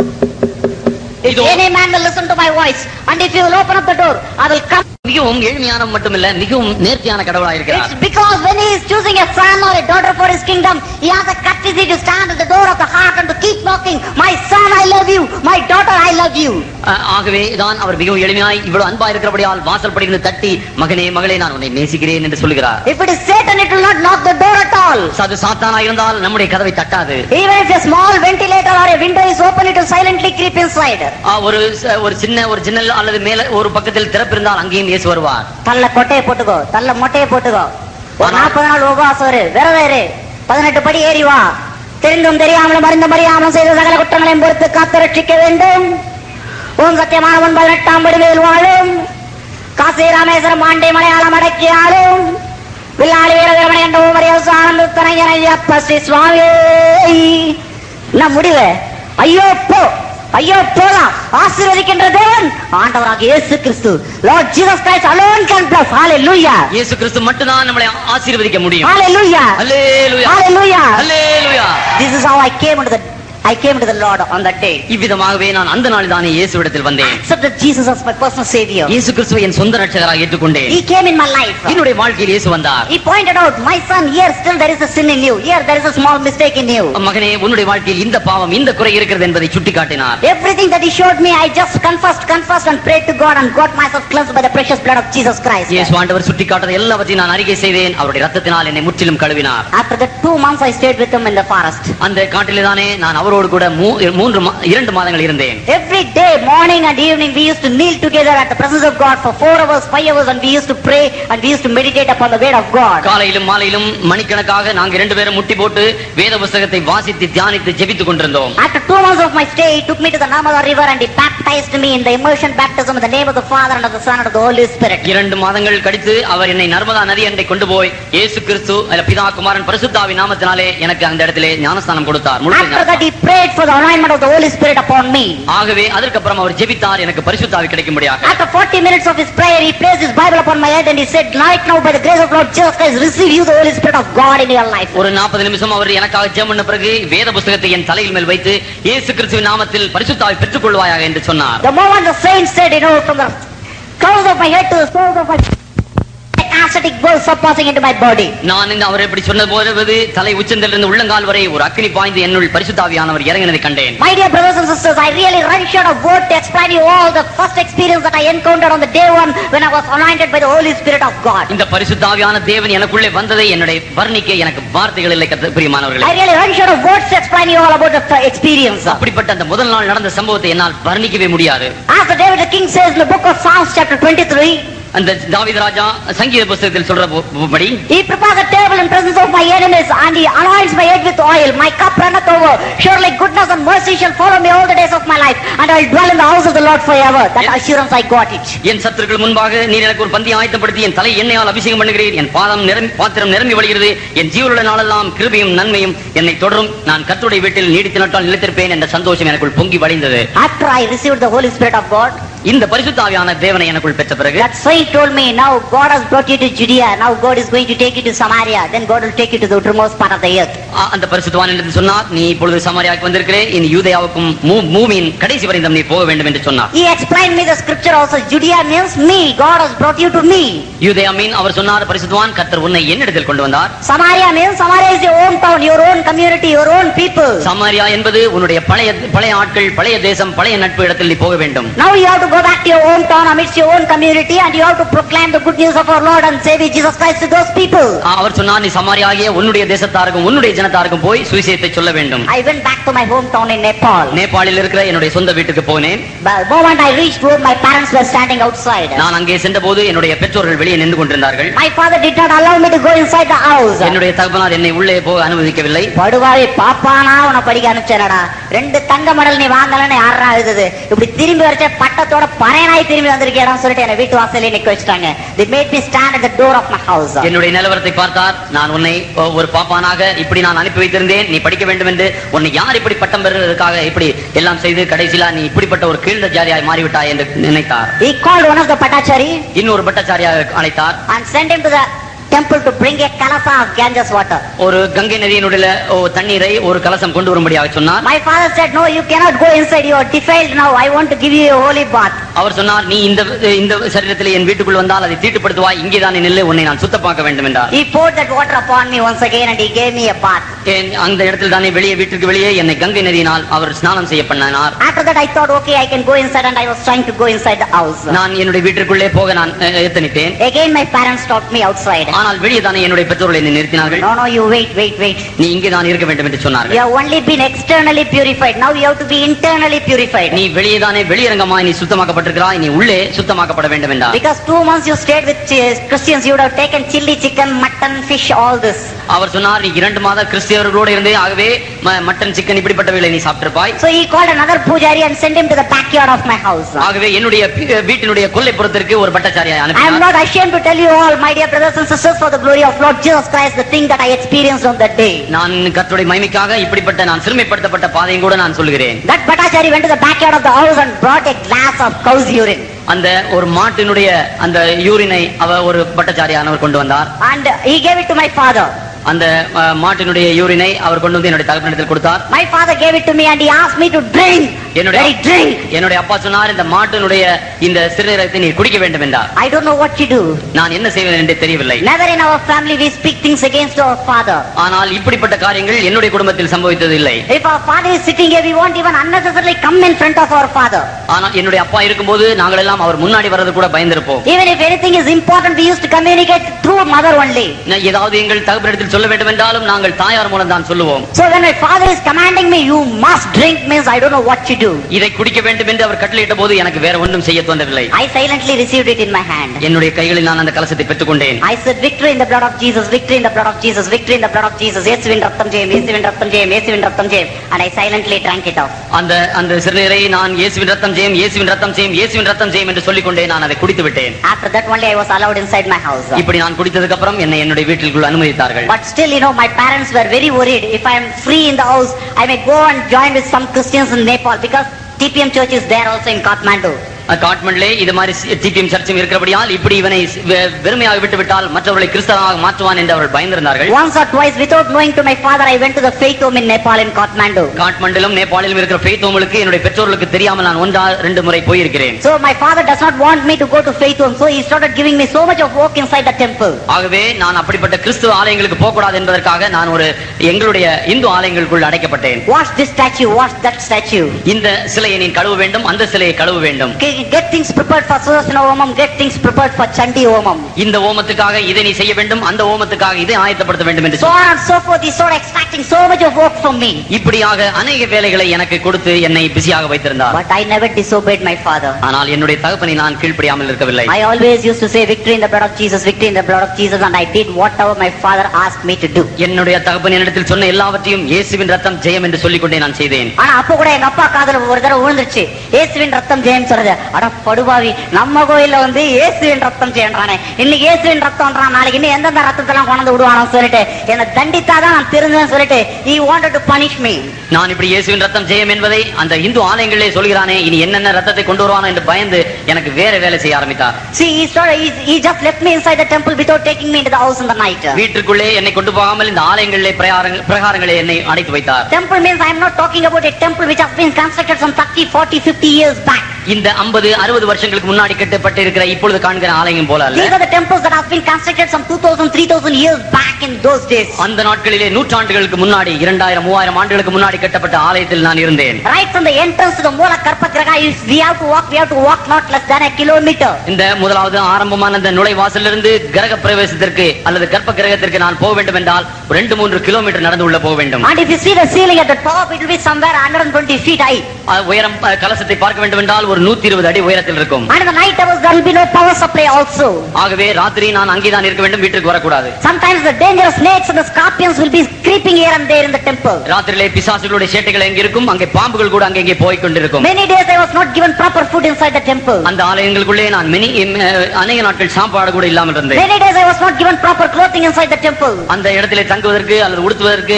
If any man will listen to my voice, and if you will open up the door, I will come. மிகவும் எளிமையான மட்டுமில்ல, மிகவும் நேர்த்தியான கடவுளாக இருக்கிறார். It's because when he is choosing a son or a daughter for his kingdom, he has a courtesy to stand at the door of the heart and to keep knocking. My son, I love you. My daughter, I love you. ஆகவே தான் அவர் மிகவும் எளிமையாய் இவ்வளவு அன்பா இருக்கிறபடியால் வாசல் படியிலிருந்து தட்டி, மகனே மகளே, நான் உன்னை நேசிக்கிறேன் என்று சொல்கிறார். If it is Satan, it will not knock the door at all. அது சாத்தானா இருந்தால் நம்முடைய கதவை தட்டாது. Even if a small ventilator or a window is open, it will silently creep inside. ஒரு சின்ன ஒரு ஜன்னல் அல்லது மேல ஒரு பக்கத்தில் திறப்பு இருந்தால் அங்கேயும் இயேசு வருவார். தள்ள கொட்டையை போட்டுக்கோ, தள்ள மொட்டையை போட்டுக்கோ, ஒரு 40 நாள் உபவாசம் இரு, விரதம் இரு, 18 படி ஏறி வா, தெரிந்தும் தெரியாமலும் அறிந்தும் செய்த சகல குற்றங்களையும் பொறுத்து காத்து ரட்சிக்க வேண்டும். ஓம் சத்தியமான 18ஆம் படி மேல் வாழும், காசி ராமேஸ்வரம் ஆண்டை மலையாளம் அடக்கி ஆளும், வில்லாளி வீரமணி என்ற ஓமரியல் சானந்தனையப்ப ஸ்ரீ சுவாமி. நான் முடிவு, ஐயோ போ, ஐயோ போலாம், ஆசீர்வதிக்கின்ற தேவன் ஆண்டவராக இயேசு கிறிஸ்து, Lord Jesus Christ alone can bless. Hallelujah. இயேசு கிறிஸ்து மட்டும்தான் நம்மளை ஆசீர்வதிக்க முடியும். Hallelujah. Hallelujah. Hallelujah. Hallelujah. This is how I came to the Lord on that day. இவ்விதமாகவே நான் அந்த நாளில் தானே இயேசுவிடத்தில் வந்தேன். Accepted Jesus as my personal savior. இயேசு கிறிஸ்துவை என் சொந்த ரட்சகராக ஏற்றுக்கொண்டேன். He came in my life. என்னுடைய வாழ்க்கையில் இயேசு வந்தார். He pointed out, my son, here still there is a sin in you. Here there is a small mistake in you. மகனே, உன்னுடைய வாழ்க்கையில் இந்த பாவம், இந்த குறை இருக்கிறது என்பதை சுட்டிக்காட்டினார். Everything that he showed me, I just confessed and prayed to God and got myself cleansed by the precious blood of Jesus Christ. இயேசு ஆண்டவர் சுட்டிக்காட்டின எல்லாவற்றையும் நான் அறிக்கை செய்தேன். அவருடைய இரத்தத்தினால் என்னை முற்றிலும் கழுவினார். After the 2 months I stayed with him in the forest. அந்த காட்டிலே தானே நான் அவரோடு கூட 2 மாதங்கள் இருந்தேன். Every day, morning and evening, we used to kneel together at the presence of God for 4 hours, 5 hours, and we used to pray and we used to meditate upon the word of God. காலையிலும் மாலையிலும் மணிக்கணக்காக நாங்கள் 2 பேரும் முட்டி போட்டு வேத புத்தகத்தை வாசித்து தியானித்து ஜெபித்துக் கொண்டிருந்தோம். After 2 months of my stay, he took me to the Narmada river and he baptized me in the immersion baptism in the name of the Father and of the Son and of the Holy Spirit. 2 மாதங்கள் கழித்து அவர் என்னை நர்மதா நதி அண்டை கொண்டு போய் இயேசு கிறிஸ்து பிதா குமாரன் பரிசுத்தாவின் நாமத்தினாலே எனக்கு அந்த இடத்திலே ஞானஸ்நானம் கொடுத்தார். After that he prayed for the anointment of the Holy Spirit upon me. ஆகவே அதற்கு அப்புறம் அவர் ஜெபித்தார் எனக்கு பரிசுத்தாவி கிடைக்கும்படியாக. After 40 minutes of his prayer, he placed his Bible upon my head and he said, right now by the grace of Lord Jesus Christ, receive you the Holy Spirit of God in your life. ஒரு 40 நிமிஷம் அவர் எனக்காக ஜெபம் பண்ண பிறகு வேத புத்தகத்தை என் தலையில் மேல் வைத்து இயேசு கிறிஸ்துவின் நாமத்தில் பரிசுத்தாவி பெற்றுக்கொள்வாயாக என்று சொன்னார். The moment the saint said, from the crowns of my head to the soles of my acidic bowl surpassing into my body. நான் அவர் இப்படி சொன்னபோது தலை உச்சந்திலிருந்து உள்ளங்கால் வரை ஒரு அக்கினி பாய்ந்து என்னுள் பரிசுத்தாவியானவர் இறங்கினதை கண்டேன். My dear brothers and sisters, I really run short of word to explain you all the first experience that I encountered on the day one when I was anointed by the Holy Spirit of God. இந்த பரிசுத்தாவியான தேவன் எனக்குள்ளே வந்ததை என்னுடைய வர்ணிக்க எனக்கு வார்த்தைகள் இல்லை பிரியமானவர்களே. I really run short of words to explain you all about the experience. அப்படிப்பட்ட அந்த முதல் நாள் நடந்த சம்பவத்தை என்னால் வர்ணிக்கவே முடியாது. After David the king says in the book of Psalms chapter 23, அந்த தாவீது ராஜா சங்கீத புத்தகத்தில் சொல்றபடி, he prepares a table in presence of my enemies and he anoints my head with oil. My cup runneth over. Surely goodness and mercy shall follow me all the days of my life, and I will dwell in the house of the Lord forever. That assurance I got it. என் சத்துருக்கள் முன்பாக நீர் எனக்கு ஒரு பந்தி ஆயத்தப்படுத்தி என் தலை எண்ணெயால் அபிஷேகம் பண்ணுகிறீர். என் பாத்திரம் நிரம்பி வழிகிறது. என் ஜீவனுள்ள நாளெல்லாம் கிருபையும் நன்மையும் என்னை தொடரும். நான் கர்த்தருடைய வீட்டில் நீடித்த நாட்கள் நிலைத்திருப்பேன் என்ற சந்தோஷம் எனக்குள் பொங்கி வழிந்தது. After I received the Holy Spirit of God, இந்த பரிசுத்த ஆவியான தேவனை எனக்குள் பெற்ற பிறகு that saint told me, now God has brought you to Judea, now God is going to take you to Samaria, then God will take you to the outermost part of the earth. அந்த பரிசுத்தவான் என்று சொன்னார், நீ இப்பொழுது சமாரியாவுக்கு வந்திருக்கிறே, இனி யூதேயாவுக்கும் பூமியின் கடைசி வரைக்கும் நீ போக வேண்டும் என்று சொன்னார். He explained me the scripture also. Judea means me, God has brought you to me. யூதேயா மீன் அவர் சொன்னார், பரிசுத்தவான் கர்த்தர் உன்னை என்னிடத்தில் கொண்டு வந்தார். Samaria means Samaria is your own town, your own community, your own people. Samariya என்பது உன்னுடைய பழைய ஆட்கள், பழைய தேசம், பழைய நட்பு இடத்தில் நீ போக வேண்டும். Now you have to go back to your own town amidst your own community and you have to proclaim the good news of our Lord and Savior Jesus Christ to those people. அவர் சொன்னார், நீ சமாரியாகிய உன்னுடைய தேசத்தாருக்கும் உன்னுடைய ஜனத்தாருக்கும் போய் சுவிசேஷத்தை சொல்ல வேண்டும். I went back to my hometown in Nepal. நேபாளில் இருக்கிற என்னுடைய சொந்த வீட்டுக்கு போனேன். But the moment I reached home, my parents were standing outside. நான் அங்கே சென்றபோது என்னுடைய பெற்றோர்கள் வெளியே நின்று கொண்டிருந்தார்கள். My father did not allow me to go inside the house. என்னுடைய தகப்பனார் என்னை உள்ளே போக அனுமதிக்கவில்லை. படுவாவே பாப்பானா உன படிக்க அனுப்பிச்சேனடா, 2 தங்க மெடல் நீ வாங்கலன்னு யாரா எழுதுது, இப்படி திரும்பி வரைச்ச பட்டத்தோட பறையனாய் திரும்பி வந்திருக்கேன்னு சொல்லிட்டு என்னை வீட்டு வாசலே நிக்க வச்சுட்டாங்க. They made me stand at the door of my house. என்னுடைய நிலவரத்தை பார்த்தார். நான் உன்னை ஒரு பாப்பானாக இப்படி நான் அனுப்பி வைத்திருந்தேன், நீ படிக்க வேண்டும் என்று. உன்னை யார் இப்படி பட்டம் பெறுவதற்காக இப்படி எல்லாம் செய்து கடைசியில நீ இப்படிப்பட்ட ஒரு கீழ்ந்த ஜாதியாய் மாறிவிட்டாய் என்று நினைத்தார். He called one of the Bhattachari இன்னொரு பட்டாச்சாரியாக அழைத்தார் and sent him to the temple to bring a kalasa of Ganges water. ஒரு கங்கை நதியினுடைய தண்ணீரை ஒரு கலசம் கொண்டு வரும்படியாக சொன்னார். My father said, no, you cannot go inside, you are defiled now, I want to give you a holy bath. அவர் சொன்னார், நீ இந்த சரீரத்திலே என் வீட்டுக்குள் வந்தால் அதை தீட்டுப்படுத்துவாய், இங்கே தான் நில்லு, உன்னை நான் சுத்தமாக்க வேண்டும் என்றார். He poured that water upon me once again and he gave me a bath. அந்த இடத்தில் தானே வீட்டுக்கு வெளியே என்னை கங்கை நதியினால் அவர் ஸ்நானம் செய்ய பண்ணார். After that I thought, okay, I can go inside, and I was trying to go inside the house. நான் என்னுடைய வீட்டுக்குள்ளே போக நான் எத்தனித்தேன். Again my parents stopped me outside. ஆனால் வெளியே தானே என்னுடைய பெற்றோர்கள் என்னை நிறுத்தினார்கள். No, you wait. நீ இங்கே தான் இருக்க வேண்டும் என்று சொன்னார்கள். You have only been externally purified, now you have to be internally purified. நீ வெளியே தானே வெளியரங்கமாய் நீ சுத்தமாக்கப்பட்டிருக்கிறாய், நீ உள்ளே சுத்தமாக்கப்பட வேண்டும் என்றார். Because 2 months you stayed with Christians, you would have taken chili, chicken, mutton, fish, all this. அவர் சொன்னார், நீ 2 மாதம் கிறிஸ்தவர்களோடு இருந்தே, ஆகவே மட்டன், சிக்கன் இப்படிப்பட்டவைகளை நீ சாப்பிட்டிருப்பாய். So he called another pujari and sent him to the backyard of my house. ஆகவே என்னுடைய வீட்டினுடைய கொல்லைப்புறத்திற்கு ஒரு பட்டாச்சாரியை I am அனுப்பினார். not ashamed to tell you all, my dear brothers and sisters, for the glory of Lord Jesus Christ, the thing that I experienced on that day. நான் கர்த்தருடைய மகிமைக்காக இப்படிப்பட்ட நான் சிறுமைப்படுத்தப்பட்ட பாதையும் கூட நான் சொல்கிறேன். That bhattachari went to the backyard of the house and brought a glass of cow's urine. அந்த ஒரு மாட்டினுடைய அந்த யூரினை ஒரு பட்டாச்சாரியானவர் கொண்டு வந்தார். And he gave it to my father. அந்த மாட்டினுடைய யூரினை அவர் கொண்டு வந்து என்னுடைய தகப்பனிடத்தில் கொடுத்தார். My father gave it to me and he asked me to drink. என்னுடைய அப்பா சொன்னார், இந்த மாட்டினுடைய இந்த சிறுநீரகத்தை நீ குடிக்க வேண்டும் என்றார். I don't know what to do. நான் என்ன செய்வேன் என்று தெரியவில்லை. Never in our family we speak things against our father. ஆனால் இப்படிப்பட்ட காரியங்கள் என்னுடைய குடும்பத்தில் சம்பவித்தது இல்லை. If our father is sitting here, we won't even unnecessarily come in front of our father. ஆனால் என்னுடைய அப்பா இருக்கும்போது நாங்கள் எல்லாம் அவர் முன்னாடி வர்றது கூட பயந்திருப்போம். Even if anything is important, we used to communicate through mother only. ஏதாவது எங்கள் தகப்பனிடத்தில் சொல்ல வேண்டும் என்றாலும் நாங்கள் தாயார் மூலம் தான் சொல்லுவோம். So when my father is commanding me, you must drink, means I don't know what to do. இதை குடிக்க வேண்டும் என்று அவர் கட்டளையிட்ட போது எனக்கு வேற ஒன்றும் செய்ய தோன்றவில்லை. I silently received it in my hand. என்னுடைய கைகளில் நான் அந்த கலசத்தை பெற்றுக்கொண்டேன். I said, victory in the blood of Jesus, victory in the blood of Jesus, victory in the blood of Jesus. Yesuviன் ரத்தம் ஜெயம், இயேசுவின் ரத்தம் ஜெயம், இயேசுவின் ரத்தம் ஜெயம். And I silently drank it off. அந்த சிறுநீரை நான் இயேசுவின் ரத்தம் ஜெயம், இயேசுவின் ரத்தம் ஜெயம், இயேசுவின் ரத்தம் ஜெயம் என்று சொல்லிக் கொண்டே நான் அதை குடித்து விட்டேன். After that only I was allowed inside my house. இப்படி நான் குடித்ததுக்கு அப்புறம் என்னை என்னுடைய வீட்டிற்குள் அனுமதித்தார்கள். But still, my parents were very worried. If I am free in the house, I may go and join with some Christians in Nepal, because TPM church is there also in Kathmandu. காட்மண்ட்லே இது மாதிரி dBm சர்ச்சும் இருக்கிறபடியால் இப்படி இவனை வெறுமையாக விட்டு விட்டால் மற்றவர்களை கிறிஸ்தவமாக மாற்றுவான் என்று அவர்கள் பயந்திருந்தார்கள். Once or twice, without knowing to my father, I went to the faith home in Nepal in Kathmandu. காட்மண்டிலும் நேபாளிலும் இருக்கிற faith homeகளுக்கு என்னுடைய பெற்றோர்களுக்கு தெரியாமல் நான் 1-2 முறை போயிருக்கிறேன். So my father does not want me to go to faith home, so he started giving me so much of work inside the temple. ஆகவே நான் அப்படிப்பட்ட கிறிஸ்துவ ஆலயங்களுக்கு போக கூடாது என்பதற்காக நான் ஒரு எங்களுடைய Hindu ஆலயங்களுக்குள் அடைக்கப்பட்டேன். Wash this statue, wash that statue. இந்த சிலையை நீ கழுவ வேண்டும், அந்த சிலையை கழுவ வேண்டும். Get things prepared for Sudarsana Homam, get things prepared for Chandi Homam. இந்த ஹோமத்துக்காக இதை நீ செய்ய வேண்டும், அந்த ஹோமத்துக்காக இதை ஆயத்தப்படுத்த வேண்டும் என்று so on and so forth. He started extracting so much of work from me. இப்படியாக अनेक வேலைகளை எனக்கு கொடுத்து என்னை பிஸியாக வைத்திருந்தார். But I never disobeyed my father. ஆனால் என்னுடைய தகப்பனை நான் கீழ்ப்படியாமல் இருக்கவில்லை. I always used to say victory in the blood of Jesus, victory in the blood of Jesus, and I did whatever my father asked me to do. என்னுடைய தகப்பன் என்னிடத்தில் சொன்ன எல்லாவற்றையும் இயேசுவின் ரத்தம் ஜெயம் என்று சொல்லிக் கொண்டே நான் செய்தேன். ஆனா அப்ப கூட எங்க அப்பா காதுல ஒரு தடவை விழுந்துருச்சு, இயேசுவின் ரத்தம் ஜெயம் சொல்றது. அட படுபாவி, நம்ம கோயில்ல வந்து இயேசுவின் ரத்தம் செய்யறானே, இன்னைக்கு இயேசுவின் ரத்தம்ன்றான், நாளைக்கு இன்னும் எந்தெந்த ரத்தத்தெல்லாம் கொண்டு விடுவானு சொல்லிட்டு என்ன தண்டித்தாதான் நான் தெரிஞ்சேன்னு சொல்லிட்டு he wanted to punish me. நான் இப்படி இயேசுவின் ரத்தம் ஜெயம் என்பதை அந்த இந்து ஆலயங்களிலே சொல்கிறானே, இனி என்னென்ன ரத்தத்தை கொண்டு வருவானோ என்று பயந்து எனக்கு வேற வேலை செய்ய ஆரம்பித்தார். See, he just left me inside the temple without taking me into the house in the night. வீட்டுக்குள்ளே என்னை கொண்டு போகாமல் இந்த ஆலயங்களிலே பிரகாரங்களே என்னை அடைத்து வைத்தார். Temple means I am not talking about a temple which has been constructed some 30, 40, 50 years back. இந்த 50, 60 வருஷங்களுக்கு முன்னாடி கட்டப்பட்டு இருக்கிற இப்பொழுது காண்கிற ஆலயம் போல அல்ல. These are the temples that have been constructed some 2000, 3000 years back in those days. அந்த நாட்களிலே நூற்றாண்டுகளுக்கு முன்னாடி 2000, 3000 ஆண்டுகளுக்கு முன்னாடி கட்டப்பட்ட ஆலயத்தில் நான் இருந்தேன். Right from the entrance to the Moola Karpagraha, we have to walk not less than a kilometer. இந்த முதலாவது ஆரம்பமான அந்த நுழைவாசலிலிருந்து கிரக பிரவேசத்திற்கு அல்லது கர்ப்ப கிரகத்திற்கு நான் போக வேண்டும் என்றால் 2-3 கிலோமீட்டர் நடந்து உள்ள போக வேண்டும். And if you see the ceiling at the top, it will be somewhere 120 feet high. உயரம் கலசத்தை பார்க்க வேண்டும் என்றால் ஒரு 120 அடி உயரத்தில் இருக்கும். And in the night hours there will be no power supply also. ஆகவே ராத்திரி நான் அங்கே தான் இருக்க வேண்டும், வீட்டுக்கு வரக்கூடாது. Sometimes the dangerous snakes and the scorpions will be creeping here and there in the temple. ராத்திரியிலே பிசாசுகளுடைய சேட்டைகள் எங்க இருக்கும், அங்கே பாம்புகள் கூட அங்கே போய் கொண்டிருக்கும். Many days I was not given proper food inside the temple. அந்த ஆலயங்களுக்குள்ளே நான் அநேக நாட்கள் சாப்பாடு கூட இல்லாமல் இருந்தேன். Many days I was not given proper clothing inside the temple. அந்த இடத்திலே தங்குவதற்கு அல்லது உடுத்துவதற்கு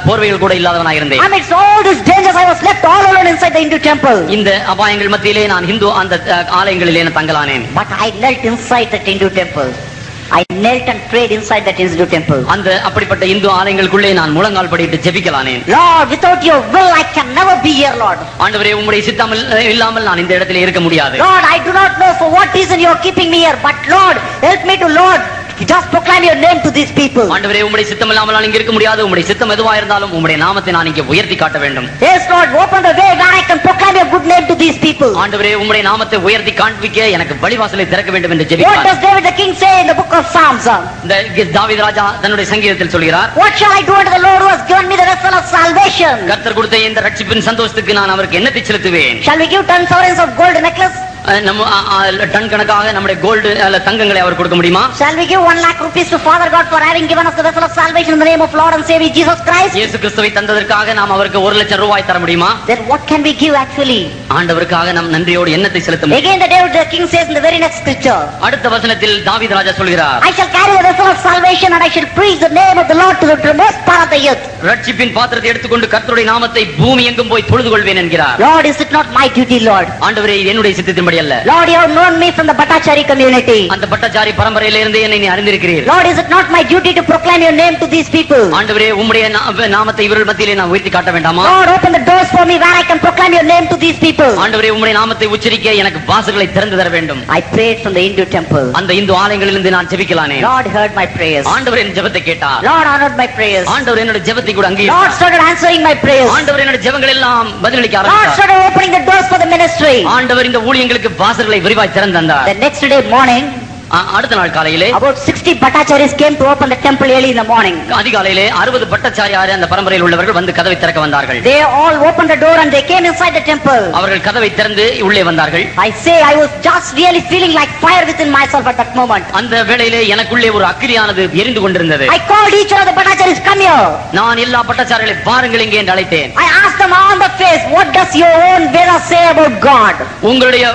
போர்வைகள் கூட இல்லாதவனாக இருந்தேன். Amidst all these dangers I was left all alone inside the Hindu temple. இந்த அபாயங்கள் மத்தியிலே நான் ஹிந்து அந்த ஆலயங்களிலே நான் தங்கலானேன். But I knelt inside that Hindu temple. I knelt and prayed inside that Hindu temple. அந்த அப்படிப்பட்ட இந்து ஆலயங்களுக்குள்ளே நான் முழங்கால் படிட்டு ஜெபிக்கலானேன். Lord, without your will I can never be here, Lord. ஆண்டவரே, உம்முடைய சித்தம் இல்லாமல் நான் இந்த இடத்திலே இருக்க முடியாது. Lord, I do not know for what reason you are keeping me here, but Lord, help me to Lord just proclaim your name to these people. ஆண்டவரே, உம்முடைய சித்தம் இல்லாமல் நான் இங்க இருக்க முடியாது. உம்முடைய சித்தம் எதுவா இருந்தாலும் உம்முடைய நாமத்தை நான் இங்கே உயர்த்தி காட்ட வேண்டும். Yes, Lord, open the way where I can proclaim your good name to these people. ஆண்டவரே, உம்முடைய நாமத்தை உயர்த்தி காண்பிக்க எனக்கு வழிவாசலை திறக்க வேண்டும் என்று What ஜெபிக்கிறார். does David the king say in the book of Psalms? இந்த தாவீது ராஜா தன்னுடைய சங்கீதத்தில் சொல்கிறார், What shall I do unto the Lord who has given me the vessel of salvation? கர்த்தர் கொடுத்த இந்த ரட்சிப்பின் சந்தோஷத்துக்கு நான் அவருக்கு என்னத்தை செலுத்துவேன்? Shall we give 10 sovereigns of gold necklace? நம்ம டன் கணக்காக நம்முடைய கோல்டு அல்ல தங்கங்களை அவர் கொடுக்க முடியுமா? Shall we give 1 lakh rupees to Father God for having given us the vessel of salvation in the name of Lord and Savior Jesus Christ? இயேசு கிறிஸ்துவை தந்ததற்காக நாம் அவருக்கு 1 லட்சம் ரூபாய் தர முடியுமா? Then what can we give actually? ஆண்டவருக்காக நாம் நன்றியோடு என்னத்தை செலுத்த முடியும்? Again the David the king says in the very next scripture, அடுத்த வசனத்தில் தாவீது ராஜா சொல்கிறார், I shall carry the vessel of salvation and I shall preach the name of the Lord to the uttermost part of the earth. ரட்சிப்பின் பாத்திரத்தை எடுத்துக்கொண்டு கர்த்தருடைய நாமத்தை பூமி எங்கும் போய் தொழுது கொள்வேன் என்கிறார். Lord, is it not my duty, Lord? ஆண்டவரே, என்னுடைய சித்தத்தின்படி அல்ல. Lord, you have known me from the Bhattacharya community. அந்த பட்டச்சாரி பரம்பரையிலிருந்து என்னை நீ அறிந்திருக்கிறீர். Lord, is it not my duty to proclaim your name to these people? ஆண்டவரே, உம்முடைய நாமத்தை இவர்கள் மத்தியிலே நான் உயர்த்தி காட்ட வேண்டாமா? Lord, open the doors for me where I can proclaim your name to these people. ஆண்டவரே, உம்முடைய நாமத்தை உச்சரிக்க எனக்கு வாசல்களை திறந்து தர வேண்டும். I prayed from the Hindu temple. அந்த இந்து ஆலயங்களிலிருந்து நான் ஜெபிக்கலானே. Lord heard my prayers. ஆண்டவர் என் ஜெபத்தை கேட்டார். Lord honored my prayers. ஆண்டவர் என்னோட ஜெபத்தை கூட Lord அங்கீகரித்தார். started answering my prayers. ஆண்டவர் என்னோட ஜெபங்கள் எல்லாம் பதிலளிக்க Lord ஆரம்பித்தார். started opening the doors for the ministry. ஆண்டவர் இந்த ஊழியங்களுக்கு வாசல்களை விரிவாய் திறந்து தந்தார். The next day morning, அடுத்த நாள் காலையிலே about 60 Bhattacharyas came to open the temple early in the morning. அதிகாலையிலே 60 பட்டச்சாரியார் அந்த பரம்பரையில் உள்ளவர்கள் வந்து கதவை திறக்க வந்தார்கள். They all opened the door and they came inside the temple. அவர்கள் கதவை திறந்து உள்ளே வந்தார்கள். I say I was just really feeling like fire within myself at that moment. அந்த வேளையிலே எனக்குள்ளே ஒரு அக்கினியானது எரிந்து கொண்டிருந்தது. I called each one of the Bhattacharyas, come here. நான் எல்லா பட்டச்சாரிகளை பாருங்கள் இங்கே என்று அழைத்தேன். I asked them on the face, what does your own Veda say about God? உங்களுடைய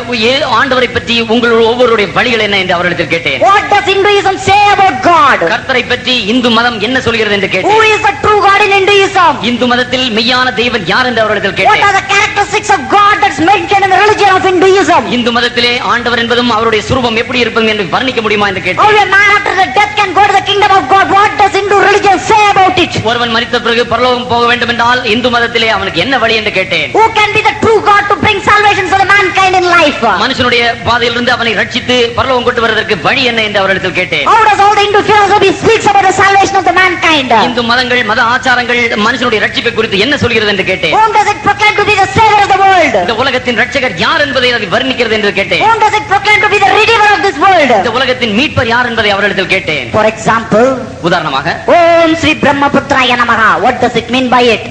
ஆண்டவரை பற்றி உங்கள் ஒவ்வொருடைய வழிகள் என்ன என்று அவர்களிடத்தில் கேட்டேன். What does Hinduism say about God? கர்த்தரை பற்றி இந்து மதம் என்ன சொல்கிறது என்று Who கேட்டேன். is the true God in Hinduism? Hindu மதத்தில் மெய்யான தெய்வன் யார் என்று அவர்களிடத்தில் What கேட்டேன். are the characteristics of God that's mentioned in the religion of Hinduism? Hindu மதத்திலே ஆண்டவர் என்பதும் அவருடைய சுரூபம் எப்படி இருப்பது என்று வர்ணிக்க முடியுமா என்று How கேட்டேன். a man after the death can go to the kingdom of God? What does Hindu religion say about it? ஒருவன் மரித்த பிறகு பரலோகம் போக வேண்டும் என்றால் இந்து மதத்திலே அவனுக்கு என்ன வழி என்று கேட்டேன். Who can be the true God to bring salvation for the mankind in life? மனுஷனுடைய பாதையிலிருந்து அவனை ரட்சித்து பரலோகம் கொண்டு வருவதற்கு வழி என்ன என்று அவரிடத்தில் கேட்டேன். How does all the Hindu philosophy speaks about the salvation of the mankind? Hindu மதங்கள் மத ஆச்சாரங்கள் மனுஷனுடைய ரட்சிப்பை குறித்து என்ன சொல்கிறது என்று கேட்டேன். Whom does it proclaim to be the savior of the world? இந்த உலகத்தின் ரட்சகர் யார் என்பதை அது வர்ணிக்கிறது என்று கேட்டேன். Whom does it proclaim to be the redeemer of this world? இந்த உலகத்தின் மீட்பர் யார் என்பதை அவரிடத்தில் கேட்டேன். For example, உதாரணமாக, Om Sri Brahmaputraya Namaha. What does it mean by it?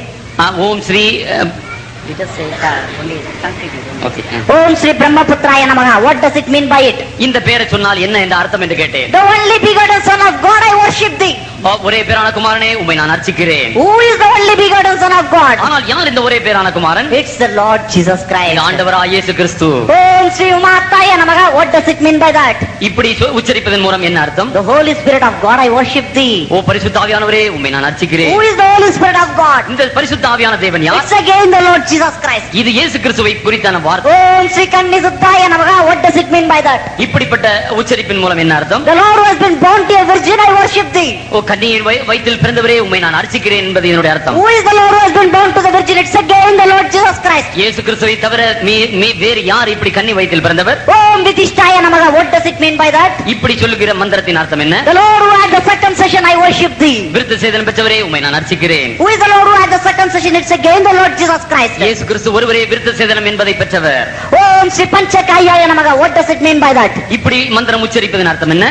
Om Sri Let us say only concrete. Okay. Om Sri Brahmaputraya Namaha. What does it mean by it? இந்த பெயரை சொன்னால் என்ன என்ற அர்த்தம் என்று கேட்டேன். The only begotten Son of God, I worship thee. ஒரே பேரான குமாரனே உம்மை நான் அர்ச்சிக்கிறேன். Who is the only begotten Son of God? ஆனால் யார் இந்த ஒரே பேரான குமாரன்? It's the Lord Jesus Christ. ஆண்டவராகிய இயேசு கிறிஸ்து. Om Sri Umataya Namaha. What does it mean by that? இப்படி உச்சரிப்பதன் மூலம் என்ன அர்த்தம்? The Holy Spirit of God, I worship thee. ஓ பரிசுத்த ஆவியானவரே உம்மை நான் அர்ச்சிக்கிறேன். Who is the Holy Spirit of God? இந்த பரிசுத்த ஆவியான தேவன் யார்? It's again the Lord Jesus Christ. இது இயேசு கிறிஸ்துவை குறித்தான வார்த்தை. Om Sri Kannisuddhaya Namaha. What does it mean by that? இப்படிப்பட்ட உச்சரிப்பின் மூலம் என்ன அர்த்தம்? The Lord who has been born to a virgin, I worship thee. ஓ கன்னியின் வயிற்றில் பிறந்தவரே உம்மை நான் அர்ச்சிக்கிறேன் என்பது என்னுடைய அர்த்தம். Who is the Lord who has been born to the virgin? It's again the Lord Jesus Christ. இயேசு கிறிஸ்துவை தவிர வேறு யார் இப்படி கன்னி வயிற்றில் பிறந்தவர்? Om Vidishtaya Namaha. What does it mean by that? இப்படி சொல்லுகிற மந்திரத்தின் அர்த்தம் என்ன? The Lord who had the circumcision, I worship thee. விருத்த சேதனம் பெற்றவரே உம்மை நான் அர்ச்சிக்கிறேன். Who is the Lord who had the circumcision? It's again the Lord Jesus Christ. இயேசு கிறிஸ்து ஒருவரே விருத்த சேதனம் என்பதை பெற்றவர். Om Sri Panchakayaya Namaha. What does it mean by that? இப்படி மந்திரம் உச்சரிப்பதன் அர்த்தம் என்ன?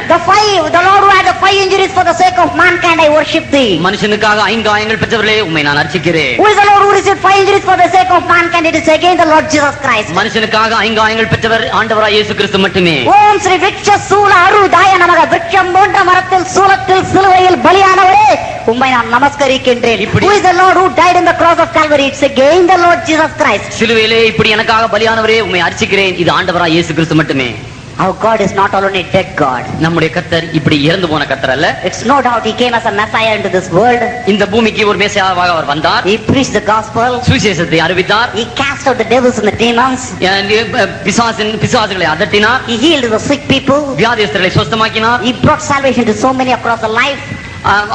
The Lord who had the 5 injuries for the sake of mankind, I worship thee. மனுஷனுக்காக 5 காயங்கள் பெற்றவர்களே உம்மை நான் அர்ச்சிக்கிறேன். Who is the Lord who received 5 injuries for the sake of mankind? It is again the Lord Jesus Christ. மனுஷனுக்காக 5 காயங்கள் பெற்றவர் ஆண்டவராய் இயேசு கிறிஸ்து மட்டுமே. ஓம் ஸ்ரீ விக்ஷ சூல அருதாய நமக. விக்ஷம் போன்ற மரத்தில் சூலத்தில் சிலுவையில் பலியானவரே உம்மை நான் நமஸ்கரிக்கின்றேன். Who is the Lord who died in the cross of Calvary? It's again the Lord Jesus Christ. சிலுவையிலே இப்படி எனக்காக பலியானவரே உம்மை அர்ச்சிக்கிறேன். இது ஆண்டவராய் இயேசு கிறிஸ்து மட்டுமே. Our God is not only a dead God. நம்முடைய கர்த்தர் இப்படி இறந்து போன கர்த்தர் அல்ல. It's no doubt he came as a Messiah into this world. இந்த பூமிக்கு ஒரு மேசியாவாக அவர் வந்தார். He preached the gospel. சுவிசேஷத்தை அறிவித்தார். He cast out the devils and the demons. பிசாசுகளை அதட்டினார். He healed the sick people. வியாதியஸ்தர்களை சுஸ்தமாக்கினார். He brought salvation to so many across the life.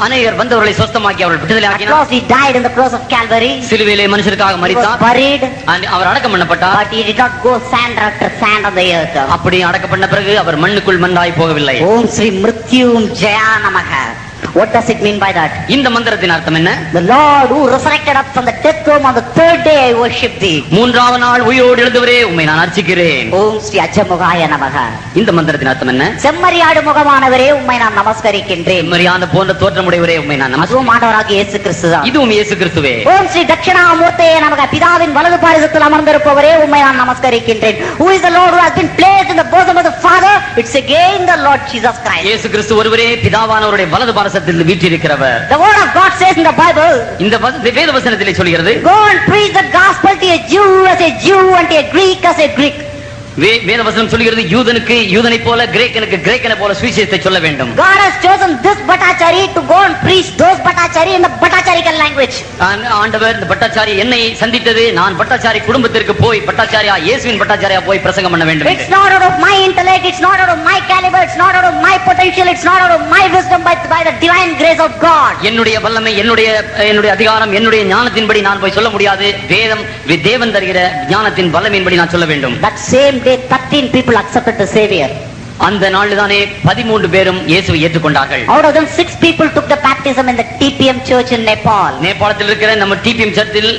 அநேகர் வந்தவர்களை சுஸ்தமாக்கி அவர்கள் விடுதலை ஆக்கினார். He died in the cross of Calvary. சிலுவையிலே மனுஷருக்காக மரித்தார். Buried. அவர் அடக்கம் பண்ணப்பட்டார். But he did not go sand after sand on the earth. அப்படி அடக்கம் பண்ண பிறகு அவர் மண்ணுக்குள் மண்ணாய் போகவில்லை. ஓம் ஸ்ரீ மிருத்யும் ஜெயா நமக. What does it mean by that? இந்த மந்திரத்தின் அர்த்தம் என்ன? The Lord who resurrected up from the death tomb on the 3rd day, I worship thee. மூன்றாவது நாள் உயிரோடு எழுந்தவரே உம்மை நான் அர்ச்சிக்கிறேன். ஓம் ஸ்ரீ அஜமுகாய நமக. இந்த மந்திரத்தின் அர்த்தம் என்ன? செம்மறியாடு முகமானவரே உம்மை நான் நமஸ்கரிக்கின்றேன். செம்மறியாடு போன்ற தோற்றமுடையவரே உம்மை நான் அதுவும் ஆண்டவராகிய இயேசு கிறிஸ்துதான். இதுவும் இயேசு கிறிஸ்துவே. ஓம் ஸ்ரீ தட்சிணாமூர்த்தியே நமக. பிதாவின் வலது பாரிசத்தில் அமர்ந்திருப்பவரே உம்மை நான் நமஸ்கரிக்கின்றேன். Who is the Lord who has been placed in the bosom of the Father? It's again the Lord Jesus Christ. இயேசு கிறிஸ்து ஒருவரே பிதாவானவருடைய வலது பாரிசத்தில் வீற்றிருக்கிறார். The word of God says in the Bible, இந்த வேத வசனத்திலே சொல்கிறது, go and preach the gospel to a Jew as a Jew and to a Greek as a Greek. வேத வசனம் சொல்கிறது யூதனுக்கு யூதனை போல கிரேக்கனுக்கு கிரேக்கனை போல சுவிசேஷத்தை சொல்ல வேண்டும். God has chosen this Bhattacharya to go and preach those Bhattacharya in the Bhattacharical language. ஆண்டவர் இந்த பட்டாச்சாரி என்னை சந்தித்தது நான் பட்டாச்சாரி குடும்பத்திற்கு போய் பட்டாச்சாரியா இயேசுவின் பட்டாச்சாரியா போய் பிரசங்கம் பண்ண வேண்டும். It's not out of my intellect, it's not out of my caliber, it's not out of my potential, it's not out of my wisdom, but by the divine grace of God. என்னுடைய வல்லமை என்னுடைய அதிகாரம் என்னுடைய ஞானத்தின்படி நான் போய் சொல்ல முடியாது. தேவன் தருகிற ஞானத்தின் வல்லமையின்படி நான் சொல்ல வேண்டும். That same day 13 people accepted the Savior. அந்த நாளில் தானே 13 பேரும் இயேசுவை ஏற்றுக்கொண்டார்கள். Out of them 6 people took the baptism in the TPM church in Nepal. நேபாளத்தில் இருக்கிற நம்ம டிபிஎம் சர்ச்சில்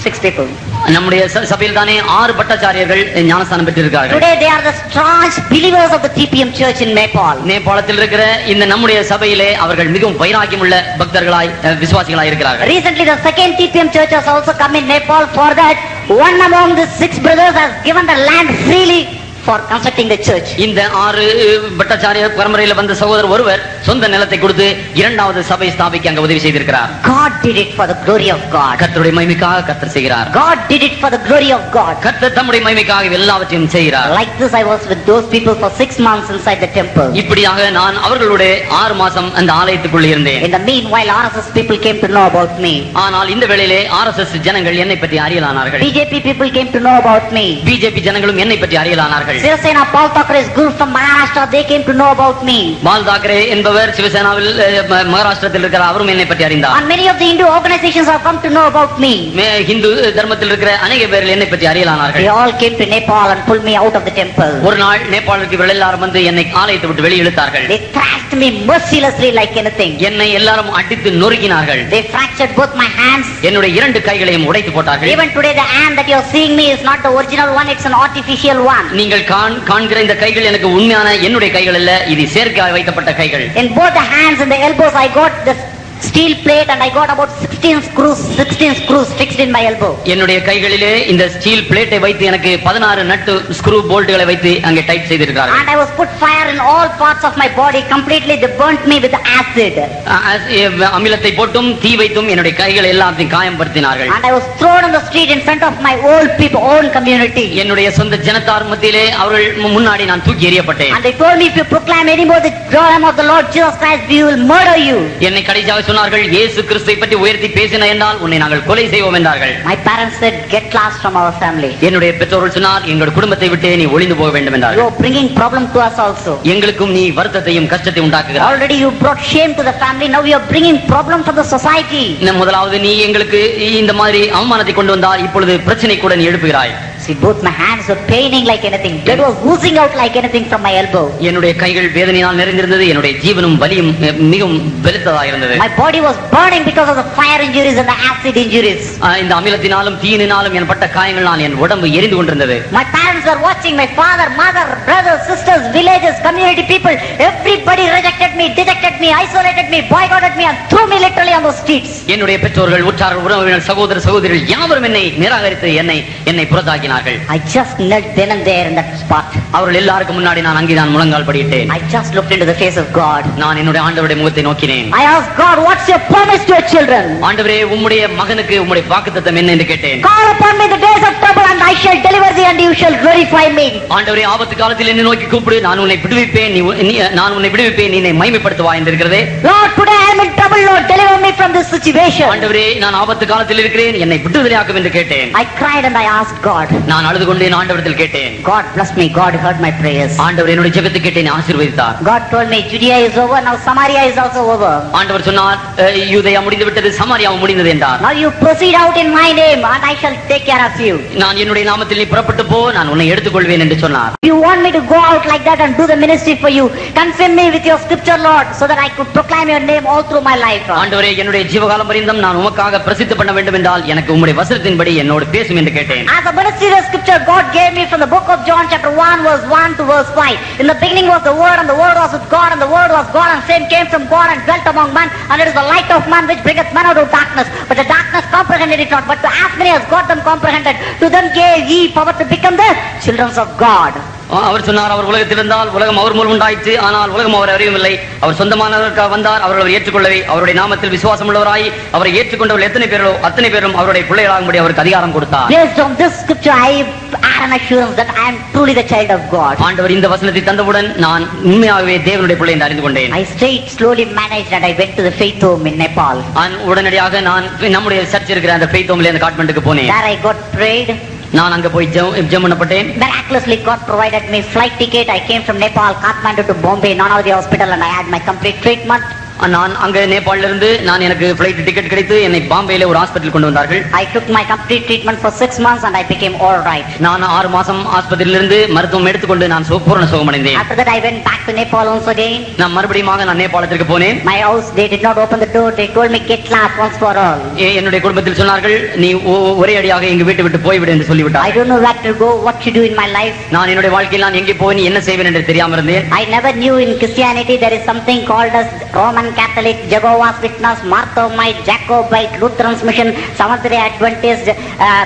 6 people. நம்முடைய சபையில் தானே 6 பட்டாச்சாரியர்கள் ஞானஸ்தானம் பெற்றிருக்கிறார்கள். Today they are the staunch believers of the TPM church in Nepal. நேபாளத்தில் இருக்கிற இந்த நம்முடைய சபையிலே அவர்கள் மிகவும் வைராக்கியமுள்ள பக்தர்களாய் விசுவாசிகளாய் இருக்கிறார்கள். Recently the second TPM church has also come in Nepal. For that, one among the 6 brothers has given the land freely for constructing the church. இந்த 6 பட்டாச்சாரிய பரம்பரையில் வந்த சகோதரர் ஒருவர் சொந்த நிலத்தை கொடுத்து இரண்டாவது சபை ஸ்தாபிக்க அங்க உதவி செய்திருக்கிறார். God did it for the glory of God. கர்த்தருடைய மகிமைக்காக கர்த்தர் செய்கிறார். God did it for the glory of God. கர்த்தர் தம்முடைய மகிமைக்காக எல்லாவற்றையும் செய்கிறார். Like this I was with those people for 6 months inside the temple. இப்படியாக நான் அவர்களோட 6 மாசம் அந்த ஆலயத்துக்குள் இருந்தேன். In the meanwhile RSS people came to know about me. ஆனால் இந்த வேளையிலே RSS ஜனங்கள் என்னை பற்றி அறியலானார்கள். BJP people came to know about me. BJP ஜனங்களும் என்னை பற்றி அறியலானார்கள். Sivasena Paul Thackeray's group from Maharashtra, they came to know about me. பால் தாக்கரே என்பவர் சிவசேனாவில் மகாராஷ்டிரத்தில் இருக்கிற அவரும் என்னை பற்றி அறிந்தார். And many of the Hindu organizations have come to know about me. Hindu தர்மத்தில் இருக்கிற அநேக பேர்கள் என்னை பற்றி அறியலானார்கள். They all came to Nepal and pulled me out of the temple. ஒரு நாள் நேபாளுக்கு இவர்கள் எல்லாரும் வந்து என்னை ஆலயத்தை விட்டு வெளியே இழுத்தார்கள். They thrashed me mercilessly like anything. என்னை எல்லாரும் அடித்து நொறுக்கினார்கள். They fractured both my hands. என்னுடைய 2 கைகளையும் உடைத்து போட்டார்கள். Even today the hand that you are seeing me is not the original one, it's an artificial one. நீங்கள் காண்கிற இந்த கைகள் எனக்கு உண்மையான என்னுடைய கைகள் அல்ல, இது செயற்கையாக வைக்கப்பட்ட கைகள். In both the hands and the elbows I got the steel plate and I got about 16 screws fixed in my elbow. என்னுடைய கைகளிலே இந்த ஸ்டீல் பிளேட்டை வைத்து எனக்கு 16 நட்டு ஸ்க்ரூ போல்ட்களை வைத்து அங்கே டைட் செய்திருக்கிறார்கள். And I was put fire in all parts of my body completely. They burnt me with acid. அமிலத்தை போட்டும் தீ வைத்தும் என்னுடைய கைகள் எல்லாத்தையும் காயப்படுத்தினார்கள். And I was thrown on the street in front of my old people, own community. என்னுடைய சொந்த ஜனத்தார் மத்தியிலே அவர்கள் முன்னாடி நான் தூக்கி எறியப்பட்டேன். And they told me, if you proclaim anymore the name of the Lord Jesus Christ, we will murder you. என்னை கடைசியாக சொன்னார்கள், இயேசு கிறிஸ்துவை பற்றி உயர்த்தி பேசின என்றால் உன்னை நாங்கள் கொலை செய்வோம் என்றார்கள். My parents said, get lost from our family. என்னுடைய பெற்றோர்கள் சொன்னார், எங்களுடைய குடும்பத்தை விட்டு நீ ஒளிந்து போக வேண்டும் என்றார்கள். You are bringing problem to us also. எங்களுக்கும் நீ வருத்தத்தையும் கஷ்டத்தையும் உண்டாக்குகிறாய். Already you brought shame to the family, now you are bringing problem for the society. முதலாவது நீ எங்களுக்கு இந்த மாதிரி அவமானத்தை கொண்டு வந்தால் இப்பொழுது பிரச்சனை கூட நீ எழுப்புகிறாய். See, both my hands were paining like anything. Blood was oozing out like anything from my elbow. என்னுடைய கைகள் வேதனையால் நிறைந்திருந்தது. என்னுடைய ஜீவனும் வலியும் மிகவும் பெருத்ததாக இருந்தது. My body was burning because of the fire injuries and the acid injuries. இந்த அமிலத்தினாலும் தீயினாலும் என்பட்ட காயங்களால் என் உடம்பு எரிந்து கொண்டிருந்தது. My parents were watching, my father, mother, brothers, sisters, villages, community people, everybody rejected me, dejected me, isolated me, boycotted me and threw me literally on the streets. என்னுடைய பெற்றோர்கள், உற்றார்கள், உறவினர்கள், சகோதர சகோதரிகள் யாவரும் என்னை நிராகரித்து என்னை புறத்தாக்கினார்கள். I just knelt then and there in that spot. அவர்கள் எல்லாருக்கும் முன்னாடி நான் அங்கே நான் முழங்கால் படியிட்டேன். I just looked into the face of God. நான் என்னுடைய ஆண்டவருடைய முகத்தை நோக்கினேன். I asked God, what's your promise to your children? ஆண்டவரே, உம்முடைய மகனுக்கு உம்முடைய வாக்குத்தத்தம் என்ன என்று கேட்டேன். Call upon me in the days of trouble and I shall deliver thee and you shall glorify me. ஆண்டவரே, ஆபத்து காலத்தில் என்னை நோக்கி கூப்பிடு, நான் உன்னை விடுவிப்பேன், நான் உன்னை விடுவிப்பேன், நீ என்னை மகிமைப்படுத்துவாய் என்று இருக்கிறதே. Lord, today I am in trouble, Lord, deliver me from this situation. ஆண்டவரே, நான் ஆபத்து காலத்தில் இருக்கிறேன், என்னை விடுதலையாக்கும் என்று கேட்டேன். I cried and I asked God. நான் அழுது கொண்டே ஆண்டவரிடத்தில் கேட்டேன். God blessed me. God heard my prayers. ஆண்டவர் என்னுடைய ஜெபத்தை கேட்டு என்னை ஆசீர்வதித்தார். God told me Judea is over, now Samaria is also over. ஆண்டவர் சொன்னார், யூதேயா முடிந்து விட்டது, சமாரியாவும் முடிந்தது என்றார். Now you proceed out in my name and I shall take care of you. நான் என்னுடைய நாமத்தில் நீ புறப்பட்டு போ, நான் உன்னை எடுத்துக்கொள்வேன் என்று சொன்னார். You want me to go out like that and do the ministry for you? Confirm me with your scripture, Lord, so that I could proclaim your name all through my life. ஆண்டவரே, என்னுடைய ஜீவகாலம் பரியந்தம் நான் உமக்காக பிரசித்த பண்ண வேண்டும் என்றால் எனக்கு உம்முடைய வசனத்தின்படி என்னோடு பேசும் என்று கேட்டேன். As a ministry scripture God gave me from the book of John chapter 1 verse 1 to verse 5. In the beginning was the word and the word was with God and the word was God and same came from God and dwelt among men and it is the light of man which bringeth men out of darkness. But the darkness comprehended it not. But to as many as God them comprehended, to them gave ye power to become the children of God. அவர் சொன்னார், அவர் உலகத்தில் இருந்தால் உலகம் அவர் மூலம் உண்டாயிற்று, ஆனால் உலகம் அவர் அறியவில்லை. அவர் சொந்தமானவர்களுக்காக வந்தார், அவர்கள் ஏற்றுக்கொள்ளவே. அவருடைய நாமத்தில் விசுவாசம் உள்ளவராய் அவரை ஏற்றுக்கொண்டவர்கள் எத்தனை பேரோ அத்தனை பேரும் அவருடைய பிள்ளைகளாகும்படி அவருக்கு அதிகாரம் கொடுத்தார். Based on this scripture I have an assurance that I am truly the child of God. ஆண்டவர் இந்த வசனத்தை தந்தவுடன் நான் உண்மையாகவே தேவனுடைய பிள்ளை என்று அறிந்து கொண்டேன். I stayed slowly managed and I went to the faith home in Nepal. உடனடியாக நான் நம்முடைய சர்ச் இருக்கிற அந்த faith homeல அந்த காட்மெண்ட்டுக்கு போனேன். There I got prayed. நான் அங்க போய் ஜெபம் பண்ணப்பட்டேன். Miraculously God provided me flight ticket. I came from Nepal, Kathmandu to Bombay, Nanavati Hospital and I had my complete treatment. நான் அங்க நேபாளில இருந்து நான் எனக்கு ஃளைட் டிக்கெட் கிடைத்து என்னை பாம்பேல ஒரு ஹாஸ்பிடல் கொண்டு வந்தார்கள். I took my complete treatment for 6 months and I became all right. நான் 6 மாசம் ஆஸ்பத்திரியில இருந்து மருத்துவம் எடுத்துக்கொண்டு நான் பூரண சுகமடைந்தேன். After that I went back to Nepal once again. நான் மறுபடியும் நான் நேபாளத்திற்கு போனேன். My house they did not open the door. They told me get lost once for all. என்னுடைய குடும்பத்தில் சொன்னார்கள், நீ ஒரே அடியாக எங்க வீட்டை விட்டு போய் விடு என்று சொல்லிவிட்டார். I don't know where to go, what to do in my life. நான் என்னுடைய வாழ்க்கையில் நான் எங்கே போய் என்ன செய்வேன் என்று தெரியாம இருந்தேன். I never knew in Christianity there is something called as Roman Catholic, Jehovah's Witness, Marthomite, Jacobite, Lutheran's Mission, Seventh-day Adventist,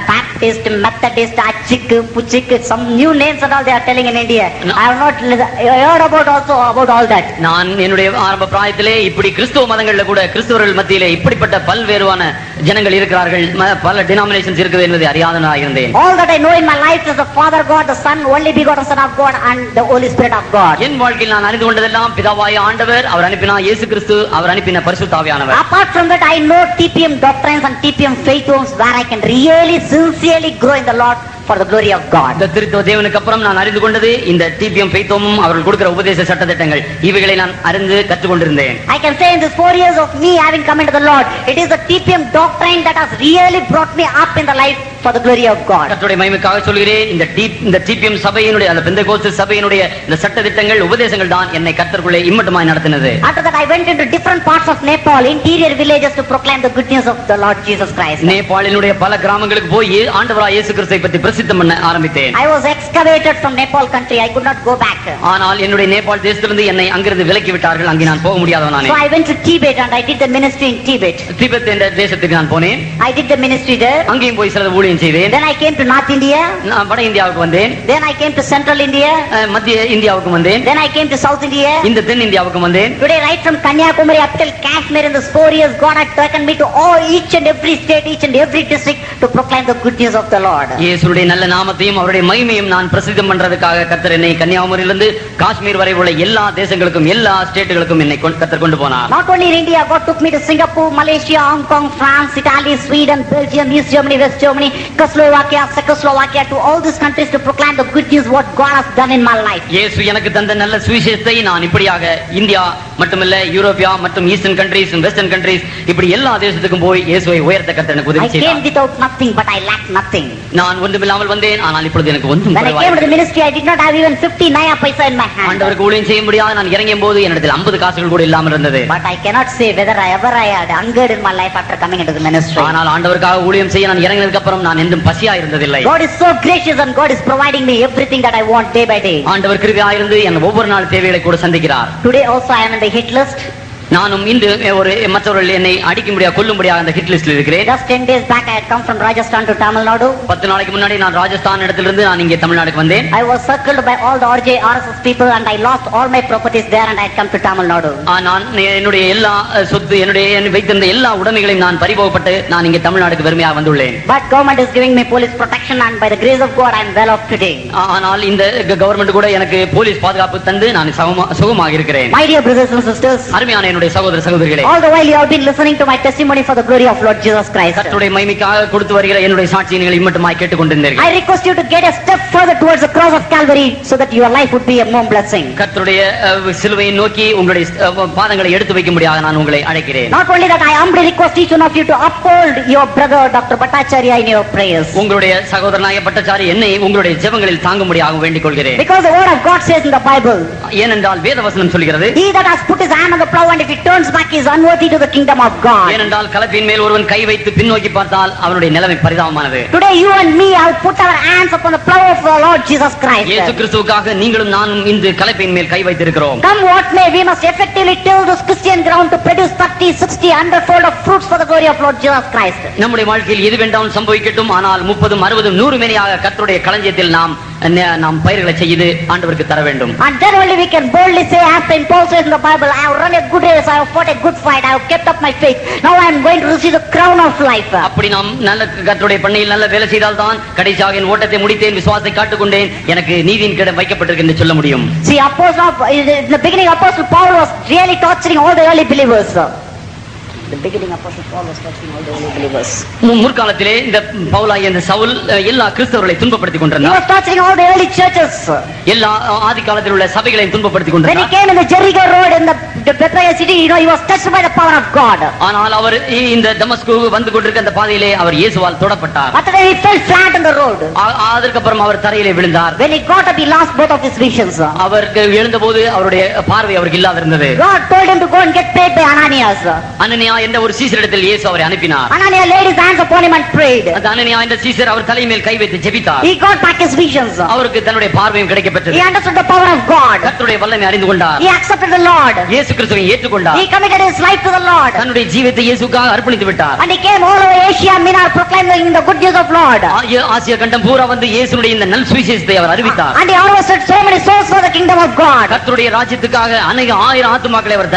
Baptist, Methodist, Achik, Puchik, some new names and all they are telling in India. No. I have not heard about all that. நான் என்னுடைய ஆரம்ப பிராயத்திலே இப்படி கிறிஸ்தவ மதங்கள்ல கூட கிறிஸ்தவர்கள் மத்தியிலே இப்படிப்பட்ட பல்வேறுவான ஜனங்கள் இருக்கிறார்கள், பல டினாமினேஷன்ஸ் இருக்குது என்பதை அறியாதவனாக இருந்தேன். All that I know in my life is the Father God, the Son, only begotten Son of God and the Holy Spirit of God. என் வாழ்க்கையில் நான் அறிந்து கொண்டதெல்லாம் பிதாவாகிய ஆண்டவர், அவர் அனுப்பின இயேசு கிறிஸ்து, அவர் அனுப்பின பரிசுத்த ஆவியானவர். Apart from that I know TPM doctrines and TPM faith homes where I can really sincerely grow in the Lord for the glory of God. இந்த திருத்துவ தேவனுக்கு அப்புறம் நான் அறிந்து கொண்டது இந்த டிபிஎம் faith home அவர்கள் கொடுக்கிற உபதேச சட்டதிட்டங்கள், இவைகளை நான் அறிந்து கற்றுக்கொண்டிருந்தேன். I can say in this 4 years of me having come into the Lord, it is the TPM doctrine that has really brought me up in the life for the glory of God. கர்த்தருடைய மகிமைக்காக சொல்கிறேன். இந்த dBm சபையினுடைய அந்த பெந்தெகோஸ்து சபையினுடைய இந்த சட்டதிட்டங்கள் உபதேசங்கள் தான் என்னை கர்த்தருக்குள்ளே இம்மட்டுமாய் நடத்தினது. After that I went into different parts of Nepal, interior villages, to proclaim the good news of the Lord Jesus Christ. நேபாளினுடைய பல கிராமங்களுக்கு போய் ஆண்டவராகிய இயேசு கிறிஸ்துவை பற்றி பிரசித்தம் பண்ண ஆரம்பித்தேன். I was excavated from Nepal country. I could not go back. ஆனால் என்னுடைய நேபாள் தேசத்திலிருந்து என்னை அங்கிருந்து விலக்கி விட்டார்கள். அங்கே நான் போக முடியாதவனானே. So I went to Tibet and I did the ministry in Tibet. Tibet என்ற தேசத்துக்கு நான் போனேன். I did the ministry there. அங்கேயும் போய் சில ஊழியம் செய்தேன். Then I came to North India. நான் வட இந்தியாவுக்கு வந்தேன். Then I came to Central India. மத்திய இந்தியாவுக்கு வந்தேன். Then I came to South India. இந்த தென் இந்தியாவுக்கு வந்தேன். Today, right from Kanyakumari up till Kashmir in this 4 years, God had taken me to each and every state, each and every district to proclaim the good news of the Lord. இயேசுவுடைய நல்ல நாமத்தையும் அவருடைய மகிமையும் நான் பிரசித்தம் பண்றதுக்காக கர்த்தர் என்னை கன்னியாகுமரியிலிருந்து காஷ்மீர் வரை உள்ள எல்லா தேசங்களுக்கும் எல்லா ஸ்டேட்டுகளுக்கும் என்னை கர்த்தர் கொண்டு போனார். Not only in India, God took me to Singapore, Malaysia, Hong Kong, France, Italy, Sweden, Belgium, East Germany, West Germany, Czechoslovakia, to all these countries to proclaim the good news what God has done in my life. இயேசு எனக்கு தந்த நல்ல சுவிசேஷத்தை நான் இப்படியாக India மட்டுமல்ல யூரோப்பியா மற்றும் eastern countries western countries இப்படி எல்லா தேசத்துக்கும் போய் இயேசுவை உயர்த்த கர்த்தர் எனக்கு உதவி செய்தார். I came without nothing, but I lacked nothing. நான் ஒன்றுமில்லாமல் வந்தேன், ஆனால் இப்பொழுது எனக்கு ஒன்றும் When I came to the ministry, I did not have even 50 naya paisa in my hand. ஆண்டவருக்கு ஊழியம் செய்ய முடியாது. நான் இறங்கிய போது என்னிடத்தில் 50 காசுகள் கூட இல்லாமல் இருந்தது. But I cannot say whether I had hungered in my life after coming into the ministry. ஆனால் ஆண்டவருக்காக ஊழியம் செய்ய நான் இறங்கினதுக்கு அப்புறம் நான் என்றும் பசியா இருந்ததில்லை. God is so gracious and God is providing me everything that I want day by day. ஆண்டவர் கிருபையாக இருந்து என் ஒவ்வொரு நாள் தேவைகளை கூட சந்திக்கிறார். Today also I am in the hit list. நானும் இன்று ஒரு மற்றவர்கள் என்னை அடிக்க முடியாது கொல்ல முடியாது அந்த ஹிட் லிஸ்ட்ல இருக்கிறேன். Just 10 days back I had come from Rajasthan to Tamil Nadu. 10 நாளைக்கு முன்னாடி நான் ராஜஸ்தான் இடத்திலிருந்து நான் இங்கே தமிழ்நாடுக்கு வந்தேன். I was circled by all the RJ RSS people and I lost all my properties there and I had come to Tamil Nadu. நான் என்னுடைய எல்லா சொத்து என்னுடைய வைத்திருந்த எல்லா உடைமைகளையும் நான் பறிபோகப்பட்டு நான் இங்கே தமிழ்நாடுக்கு வெறுமையாக வந்துள்ளேன். But government is giving me police protection and by the grace of God I am well off today. ஆனால் இந்த கவர்மெண்ட் கூட எனக்கு போலீஸ் பாதுகாப்பு தந்து நான் சுகமாக இருக்கிறேன். My dear brothers and sisters, அருமையான என்னுடைய சகோதர சகோதரிகளே, all the while you have been listening to my testimony for the glory of Lord Jesus Christ. கர்த்தருடைய மகிமைக்காக கொடுத்து வருகிற என்னுடைய சாட்சியை நீங்கள் இம்மட்டுமாய் கேட்டுக்கொண்டிருந்தீர்கள். I request you to get a step further towards the cross of Calvary so that your life would be a more blessing. கர்த்தருடைய சிலுவையை நோக்கி உங்களுடைய பாதங்களை எடுத்து வைக்கும்படியாக நான் உங்களை அழைக்கிறேன். Not only that, I humbly request each one of you to uphold your brother Dr. Bhattacharya in your prayers. உங்களுடைய சகோதரனாகிய பட்டாச்சாரி என்னை உங்களுடைய ஜெபங்களில் தாங்கும்படியாக வேண்டிக் கொள்கிறேன். Because the word of God says in the Bible, ஏனென்றால் வேதவசனம் சொல்கிறது, he that has put his hand on the plow and if he turns back is unworthy to the kingdom of God. ஏனென்றால் கலப்பின் மேல் ஒருவன் கை வைத்து பின்னோக்கி பார்த்தால் அவனுடைய நிலைமை பரிதாபமானது. Today you and me have put our hands upon the plow of the Lord Jesus Christ. இயேசு கிறிஸ்துவுக்காக நீங்களும் நானும் இந்த கலப்பின் மேல் கை வைத்திருக்கிறோம். Come what may, we must effectively till this Christian ground to produce 30, 60, 100-fold of fruits for the glory of Lord Jesus Christ. நம்முடைய வாழ்க்கையில் எது வேண்டாம் சம்பவிக்கட்டும், ஆனால் 30, 60, 100 மேனியாக கர்த்தருடைய களஞ்சியத்தில் நாம் பயிர்களை செய்து ஆண்டவருக்கு தர வேண்டும். And then only we can boldly say, as Saint Paul says in the Bible, I have run a good race, I have fought a good fight, I have kept up my faith, now I am going to receive the crown of life. அப்படி நாம் நல்ல கர்த்தருடைய பணியில் நல்ல வேலை செய்தால் தான் கடைசியாக என் ஓட்டத்தை முடித்தேன், விசுவாசத்தை காட்டுக்கொண்டேன், எனக்கு நீதியின் கிடம் வைக்கப்பட்டிருக்கு என்று சொல்ல முடியும். See, in the beginning Apostle Paul was really torturing all the early believers. The beginning Apostle Paul was torturing all the early believers. முற்காலத்திலே இந்த பவுலாகிய இந்த சவுல் எல்லா கிறிஸ்தவர்களை துன்பப்படுத்திக் He கொண்டிருந்தார். was torturing all the early churches. எல்லா ஆதி காலத்தில் உள்ள சபைகளை துன்பப்படுத்திக் When he கொண்டிருந்தார். came in the Jericho road in the Bethlehem city, he was touched by the power of God. ஆனால் அவர் இந்த தமஸ்கு வந்து கொண்டிருக்க அந்த பாதையிலே அவர் இயேசுவால் தொடப்பட்டார். After that he fell flat on the road. அதற்கு அப்புறம் அவர் தரையிலே விழுந்தார். When he got up, he lost both of his visions. அவருக்கு எழுந்தபோது அவருடைய பார்வை அவருக்கு இல்லாத இருந்தது. God told him to go and get paid by Ananias. அனனியா என்ற ஒரு சீசரிடத்தில் இயேசு அவரை அனுப்பினார். Ananias laid his hands upon him and prayed. அந்த அனனியா என்ற சீசர் அவர் தலை மேல் கை வைத்து ஜெபித்தார். He got back his visions. அவருக்கு தன்னுடைய பார்வையும் கிடைக்கப்பட்டது. He understood the power of God. கர்த்தருடைய வல்லமை அறிந்து கொண்டார். He accepted the Lord. இயேசு கிறிஸ்துவை ஏற்றுக்கொண்டார். He committed his life to the Lord. தன்னுடைய ஜீவியத்தை இயேசுவுக்காக அர்ப்பணித்து விட்டார். And he came all over Asia Minor proclaiming the good news of Lord. Asia கண்டம் பூரா வந்து இயேசுவுடைய இந்த நல் சுவிசேஷத்தை அவர் அறிவித்தார். And he harvested so many souls for the kingdom of God. கர்த்தருடைய ராஜ்யத்துக்காக அநேக 1000 ஆத்துமாக்களை அவர்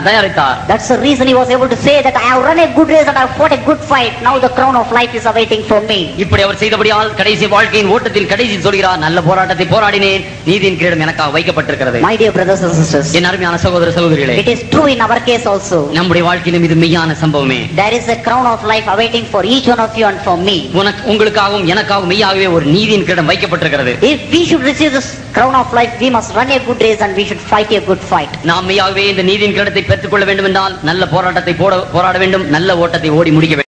தயாரித்தார். That's the reason he was able to say that I have run a good race and I have fought a good fight. Now the crown of life is awaiting for me. இப்படி அவர் செய்தபடியால் கடைசி வாழ்க்கையின் ஓட்டத்தில் கடைசி சொல்கிறார், நல்ல போராட்டத்தை போராடினேன், நீதியின் கிரீடம் எனக்காக வைக்கப்பட்டிருக்கிறது. My dear brothers and sisters, என் அருமையான சகோதர சகோதரிகளே, it is true in our case also. நம்முடைய வாழ்க்கையிலும் இது மெய்யான சம்பவமே. There is a crown of life awaiting for each one of you and for me. உங்களுக்காகவும் எனக்காகவும் மெய்யாகவே ஒரு நீதியின் கிரீடம் வைக்கப்பட்டிருக்கிறது. If we should receive this crown of life, we must run a good race and we should fight a good fight. நாம் மெய்யாகவே இந்த நீதியின் கிரீடத்தை பெற்றுக்கொள்ள வேண்டும் என்றால் நல்ல போராட்டத்தை போராட வேண்டும், நல்ல ஓட்டத்தை ஓடி முடிக்க வேண்டும்.